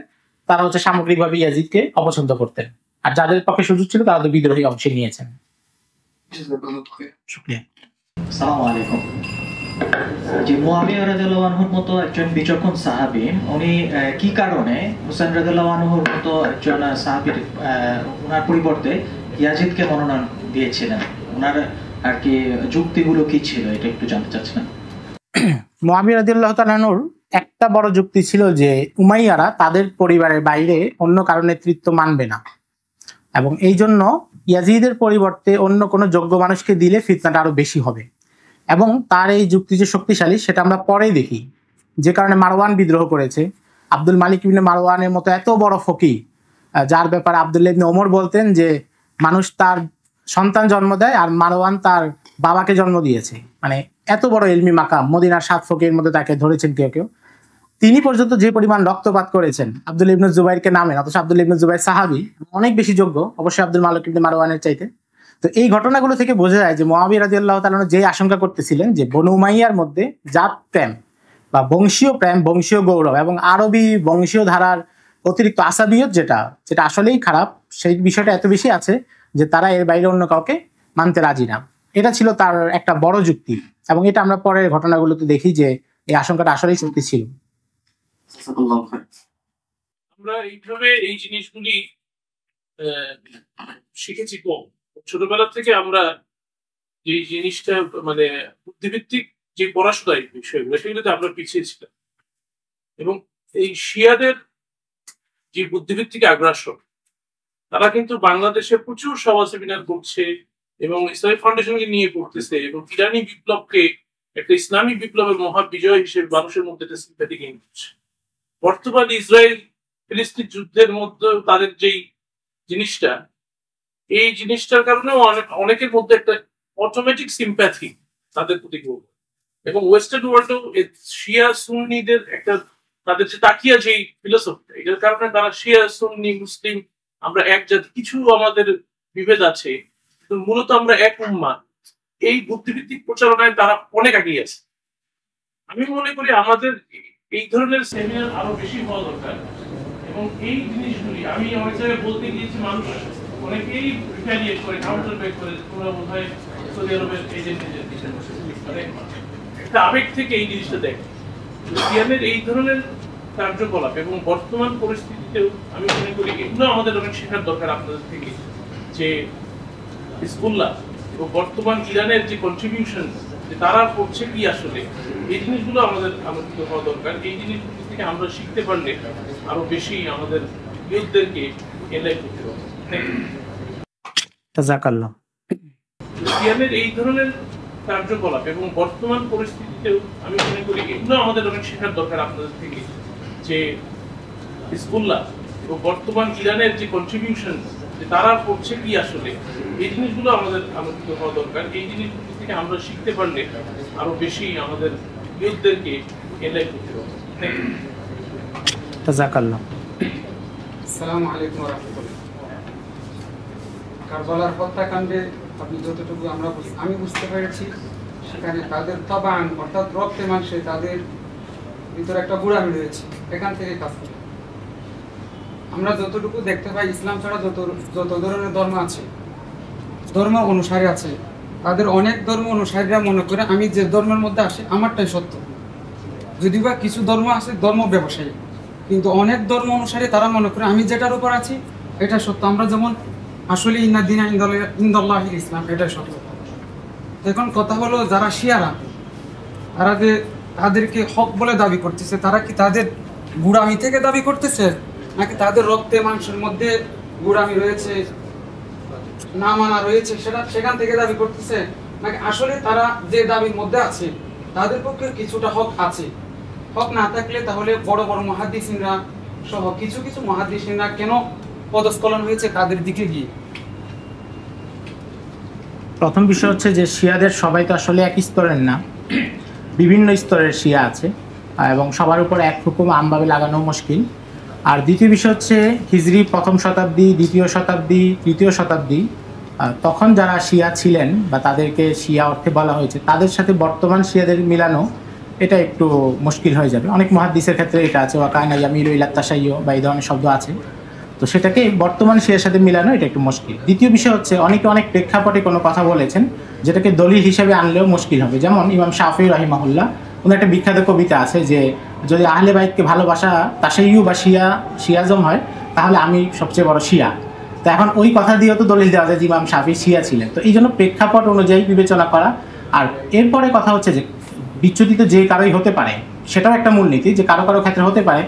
তারা হচ্ছে সামগ্রিকভাবে ইয়াজিদকে অপছন্দ করতেন, আর যাদের পক্ষে সুযোগ ছিল তারা তো বিদ্রোহী অংশে নিয়েছেন। শুকরিয়া। আসসালামু আলাইকুম। যে মুয়াবিয়া রাদিয়াল্লাহু আনহুর মতো একজন বিচক্ষণ সাহাবী, উনি কি কারণে হুসাইন রাদিয়াল্লাহু আনহুর মতো একজন সাহাবীর ওনার পরিবর্তে ইয়াজিদকে মনোনয়ন দিয়েছিলেন? ওনার আর কি যুক্তিগুলো কি ছিল, এটা একটু জানতে চাচ্ছিলাম। মুয়াবিয়া রাদিয়াল্লাহু তাআলা আনহুর একটা বড় যুক্তি ছিল যে উমাইয়ারা তাদের পরিবারের বাইরে অন্য কারো নেতৃত্ব মানবে না, এবং এই জন্য ইয়াজিদের পরিবর্তে অন্য কোনো যোগ্য মানুষকে দিলে ফিতনাটা আরো বেশি হবে। এবং তার এই যুক্তি যে শক্তিশালী সেটা আমরা পরেই দেখি, যে কারণে মারওয়ান বিদ্রোহ করেছে। আব্দুল মালিক ইবনে মারওয়ানের মতো এত বড় ফকিহ, যার ব্যাপারে আব্দুল্লাহ ইবনে ওমর বলতেন যে মানুষ তার সন্তান জন্ম দেয় আর মারওয়ান তার বাবাকে জন্ম দিয়েছে, মানে এত বড় ইলমি মাকাম, মদিনার 7 ফকিহের মধ্যে তাকে ধরেছেন কেউ কেউ। তিনি পর্যন্ত যে পরিমাণ রক্তপাত করেছেন আব্দুল ইবনে জুবাইরকে নামেন, অথচ আব্দুল ইবনে জুবাইর সাহাবী, অনেক বেশি যোগ্য অবশ্যই আব্দুল মালিক ইবনে মারওয়ানের চাইতে। তো এই ঘটনাগুলো থেকে বোঝা যায় যে মুয়াবিয়া রাদিয়াল্লাহু তাআলা যে আশঙ্কা করতেছিলেন যে বনু উমাইয়ার মধ্যে জাত প্রেম বা বংশীয় প্রেম, বংশীয় গৌরব এবং আরবি বংশীয় ধারার অতিরিক্ত আসাবিয়ত যেটা যেটা আসলেই খারাপ, সেই বিষয়টা এত বেশি আছে যে তারা এর বাইরে অন্য কাউকে মানতে রাজি না। এটা ছিল তার একটা বড় যুক্তি, এবং এটা আমরা পরের ঘটনাগুলোতে দেখি যে এই আশঙ্কাটা আসলেই সত্যি ছিল। আমরা এইভাবে এই জিনিসগুলি শিখেছি কম। ছোটবেলা থেকে আমরা যে জিনিসটা মানে বুদ্ধিভিত্তিক যে পড়াশোনার বিষয়গুলো সেগুলোতে আমরা পিছিয়ে ছিলাম, এবং এই শিয়াদের যে বুদ্ধিভিত্তিক আগ্রাসন, তারা কিন্তু বাংলাদেশে প্রচুর সভা সেমিনার করছে এবং ইসলামিক ফাউন্ডেশনকে নিয়ে করতেছে, এবং ইরানি বিপ্লবকে একটা ইসলামী বিপ্লবের মহা বিজয় হিসেবে মানুষের মধ্যে একটা সিম্প্যাথি গেইন করছে। বর্তমান ইসরায়েল ফিলিস্তিন যুদ্ধের মধ্যে তাদের যেই জিনিসটা, এই জিনিসটার কারণে অনেকের মধ্যে একটা অটোমেটিক সিম্প্যাথি তাদের প্রতি গৌরব, এবং ওয়েস্টার্ন ওয়ার্ল্ডেও শিয়া সুন্নিদের একটা তাদের যে তাকিয়া যেই ফিলোসফি, এটার কারণে তারা শিয়া সুন্নি মুসলিম আমরা এক জাতি, কিছু আমাদের বিভেদ আছে কিন্তু মূলত আমরা এক উম্মাহ, এই বুদ্ধিভিত্তিক প্রচারণায় তারা অনেক এগিয়ে আছে। আমি মনে করি আমাদের এই ধরনের সেমিনার আরো বেশি হওয়া দরকার, এবং এই জিনিসগুলি আমি অনেক জায়গায় বলতে গিয়েছি, মানুষ অনেকেই রিটালিয়েট করে, কাউন্টার ব্যাক করে, তোমরা বোধ হয় সৌদি আরবের এজেন্ট মানে একটা আবেগ থেকে এই জিনিসটা দেখে। সিয়ামের এই ধরনের কার্যকলাপ এবং বর্তমান পরিস্থিতিতেও আমি মনে করি এগুলো আমাদের অনেক শেখার দরকার আপনাদের থেকে, যে হিজবুল্লাহ এবং বর্তমান ইরানের যে কন্ট্রিবিউশন, যে তারা করছে কি আসলে, এই জিনিসগুলো আমাদের আলোচিত হওয়া দরকার। এই জিনিসগুলো থেকে আমরা শিখতে পারলে আরো বেশি আমাদের ইউথদেরকে এনলাইট করতে পারবো। জাযাকাল্লাহ। সিয়ামের এই ধরনের কার্যকলাপ এবং বর্তমান পরিস্থিতিতেও আমি মনে করি এগুলো আমাদের অনেক শেখার দরকার আপনাদের থেকে, যে হিজবুল্লাহ এবং বর্তমান ইরানের যে কন্ট্রিবিউশন, যে তারা করছে কি আসলে, এই জিনিসগুলো আমাদের আলোচিত হওয়া দরকার। এই জিনিসগুলো থেকে আমরা শিখতে পারলে আরো বেশি আমাদের ইউথদেরকে এনলাইট করতে পারবো। জাযাকাল্লাহ। আসসালামু আলাইকুম ওয়া রাহমাতুল্লাহ। কারবালার হত্যাকাণ্ডে আপনি যতটুকু আমি বুঝতে পেরেছি, সেখানে তাদের তাবান অর্থাৎ রক্তে মাংসে তাদের ভিতরে একটা গুড়ামি রয়েছে, এখান থেকে কাজ করে। আমরা যতটুকু দেখতে পাই, ইসলাম ছাড়া যত ধরনের ধর্ম আছে, ধর্ম অনুসারী আছে, তাদের অনেক ধর্ম অনুসারীরা মনে করে আমি যে ধর্মের মধ্যে আসি আমারটাই সত্য। যদিও বা কিছু ধর্ম আছে ধর্ম ব্যবসায়ী, কিন্তু অনেক ধর্ম অনুসারী তারা মনে করে আমি যেটার উপর আছি এটা সত্য। আমরা যেমন আসলে ইন্না দিনা ইনদাল্লাহিল ইসলাম, এটাই সত্য। এখন কথা হলো, যারা শিয়ারা তারা যে তাদেরকে হক বলে দাবি করতেছে, তারা কি তাদের গুড়ামি থেকে দাবি করতেছে, নাকি তাদের রক্তে মাংসের মধ্যে গুড়ামি রয়েছে, না মানা রয়েছে সেখান থেকে দাবি করতেছে, নাকি আসলে তারা যে দাবির মধ্যে আছে তাদের পক্ষে কিছুটা হক আছে? হক না থাকলে তাহলে বড় বড় মুহাদ্দিসিনরা সহ কিছু কিছু মুহাদ্দিসিনরা কেন পদস্খলন হয়েছে তাদের দিকে গিয়ে? প্রথম বিষয় হচ্ছে যে শিয়াদের সবাই তো আসলে এক স্তরের না, বিভিন্ন স্তরের শিয়া আছে, এবং সবার উপর এক হুকুম আমভাবে লাগানো মুশকিল। আর দ্বিতীয় বিষয় হচ্ছে হিজরি প্রথম শতাব্দী, দ্বিতীয় শতাব্দী, তৃতীয় শতাব্দী, তখন যারা শিয়া ছিলেন বা তাদেরকে শিয়া অর্থে বলা হয়েছে, তাদের সাথে বর্তমান শিয়াদের মিলানো এটা একটু মুশকিল হয়ে যাবে। অনেক মুহাদ্দিসের ক্ষেত্রে এটা আছে, ওয়াকানা ইয়ামিলু ইলা তাশাইয়্যু বা এই ধরনের শব্দ আছে, তো সেটাকে বর্তমান শিয়ার সাথে মিলানো এটা একটু মুশকিল। দ্বিতীয় বিষয় হচ্ছে অনেকে অনেক প্রেক্ষাপটে কোনো কথা বলেছেন যেটাকে দলিল হিসেবে আনলেও মুশকিল হবে। যেমন ইমাম শাফি রাহিমাহুল্লাহ, ওনার একটা বিখ্যাত কবিতা আছে যে যদি আহলে বাইতকে ভালোবাসা তাশাইয়্যু বা শিয়াজম হয় তাহলে আমি সবচেয়ে বড় শিয়া। তো এখন ওই কথা দিয়েও তো দলিল দেওয়া যায় যে ইমাম শাফি শিয়া ছিলেন। তো এই জন্য প্রেক্ষাপট অনুযায়ী বিবেচনা করা। আর এরপরে কথা হচ্ছে যে বিচ্যুতিত যে কারোই হতে পারে, সেটাও একটা মূলনীতি, যে কারো কারো ক্ষেত্রে হতে পারে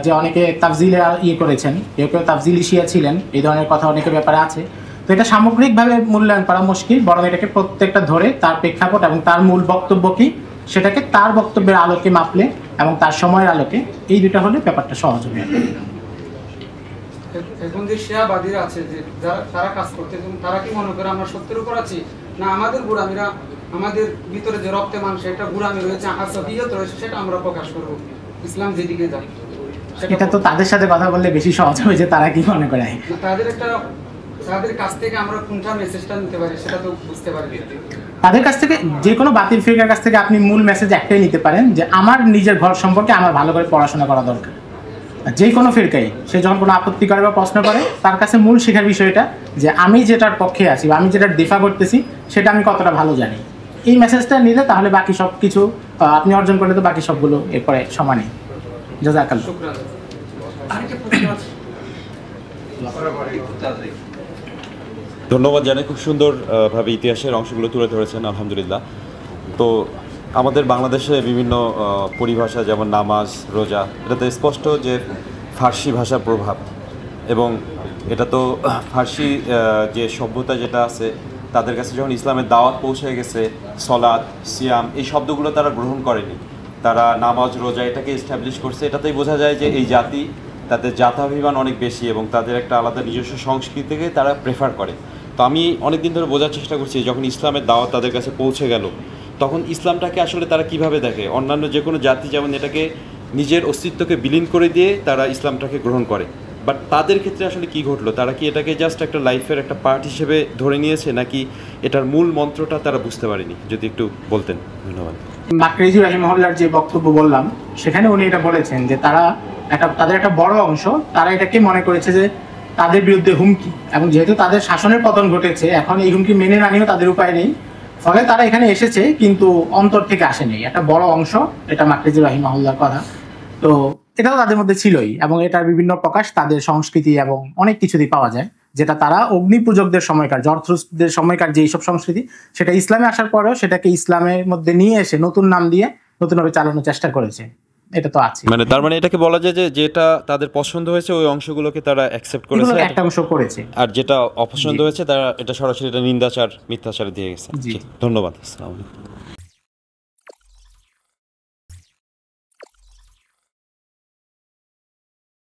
যে অনেকে তাফজিলে করেছেন, কেউ কেউ তাফজিলি শিয়া ছিলেন, এই ধরনের কথা অনেকের ব্যাপারে আছে। তো এটা সামগ্রিকভাবে মূল্যায়ন করা মুশকিল, বরং এটাকে প্রত্যেকটা ধরে তার প্রেক্ষাপট এবং তার মূল বক্তব্য কি সেটাকে তার বক্তব্যের আলোকে মাপলে এবং তার সময়ের আলোকে, এই দুটা হলে ব্যাপারটা সহজ হবে। এখন যে শিয়াবাদীরা আছে, যে তারা কাজ করতে, তারা কি মনে করে আমরা সত্যের উপর আছি, না আমাদের গুড়ামিরা, আমাদের ভিতরে যে রক্তে মাংস এটা গুড়ামি রয়েছে, আসাবিয়ত রয়েছে, সেটা আমরা প্রকাশ করবো, ইসলাম যেদিকে যায়। এটা তো তাদের সাথে কথা বললে বেশি সহজ হবে যে তারা কি মনে করে। তাদের কাছ থেকে আমরা কোনটা মেসেজটা নিতে পারি সেটা তো বুঝতে পারি। তাদের কাছ থেকে যে কোনো বাতিল ফিরকার কাছ থেকে আপনি মূল মেসেজ একটাই নিতে পারেন যে আমার নিজের ঘর সম্পর্কে আমার ভালো করে পড়াশোনা করা দরকার। যে কোনো ফিরকাই সে যখন কোনো আপত্তি করে বা প্রশ্ন করে, তার কাছে মূল শেখার বিষয়টা যে আমি যেটার পক্ষে আছি বা আমি যেটার দিফা করতেছি সেটা আমি কতটা ভালো জানি। এই মেসেজটা নিলে তাহলে বাকি সব কিছু আপনি অর্জন করলে তো বাকি সবগুলো এরপরে সমানই। জাযাকাল্লাহ। ধন্যবাদ জানাই, খুব সুন্দর ভাবে ইতিহাসের অংশগুলো তুলে ধরেছেন আলহামদুলিল্লাহ। তো আমাদের বাংলাদেশে বিভিন্ন পরিভাষা যেমন নামাজ, রোজা, এটাতে স্পষ্ট যে ফার্সি ভাষার প্রভাব, এবং এটা তো ফার্সি যে সভ্যতা যেটা আছে তাদের কাছে যখন ইসলামের দাওয়াত পৌঁছে গেছে, সলাত, সিয়াম এই শব্দগুলো তারা গ্রহণ করেনি, তারা নামাজ, রোজা এটাকে এস্টাবলিশ করছে। এটাতেই বোঝা যায় যে এই জাতি, তাদের জাতাভিমান অনেক বেশি এবং তাদের একটা আলাদা নিজস্ব সংস্কৃতিকে তারা প্রেফার করে। তো আমি অনেক দিন ধরে বোঝার চেষ্টা করছি যখন ইসলামের দাওয়াত তাদের কাছে পৌঁছে গেল তখন ইসলামটাকে আসলে তারা কিভাবে দেখে। অন্যান্য যে কোনো জাতি যেমন এটাকে নিজের অস্তিত্বকে বিলীন করে দিয়ে তারা ইসলামটাকে গ্রহণ করে, বাট তাদের ক্ষেত্রে আসলে কি ঘটলো? তারা কি এটাকে জাস্ট একটা লাইফের একটা পার্ট হিসেবে ধরে নিয়েছে, নাকি এটার মূল মন্ত্রটা তারা বুঝতে পারেনি? যদি একটু বলতেন। ধন্যবাদ। মাকরিজি রাহিমাহুল্লাহর যে বক্তব্য বললাম সেখানে উনি এটা বলেছেন যে তাদের একটা বড় অংশ তারা এটাকে মনে করেছে যে তাদের বিরুদ্ধে হুমকি, এবং যেহেতু তাদের শাসনের পতন ঘটেছে এখন এই হুমকি মেনে না নিয়েও তাদের উপায় নেই, ফলে তারা এখানে এসেছে কিন্তু অন্তর থেকে আসেনি। একটা বড় অংশ, এটা মাকরিজি রাহিমাহুল্লাহর কথা। তো এটাও তাদের মধ্যে ছিলই, এবং এটার বিভিন্ন প্রকাশ তাদের সংস্কৃতি এবং অনেক কিছুতেই পাওয়া যায়, যেটা তারা অগ্নি পূজকদের সময়কার, জরথ্রুস্টদের সময়কার যে এইসব সংস্কৃতি সেটা ইসলামে আসার পরেও সেটাকে ইসলামের মধ্যে নিয়ে এসে নতুন নাম দিয়ে নতুনভাবে চালানোর চেষ্টা করেছে। এটা তো আছে, মানে তার মানে এটাকে বলা যায় যে যেটা তাদের পছন্দ হয়েছে ওই অংশগুলোকে তারা অ্যাকসেপ্ট করেছে, একটা অংশ করেছে, আর যেটা অপছন্দ হয়েছে তারা এটা সরাসরি এটা নিন্দাচার, মিথ্যাচার দিয়ে গেছে। ধন্যবাদ। আসসালামু আলাইকুম।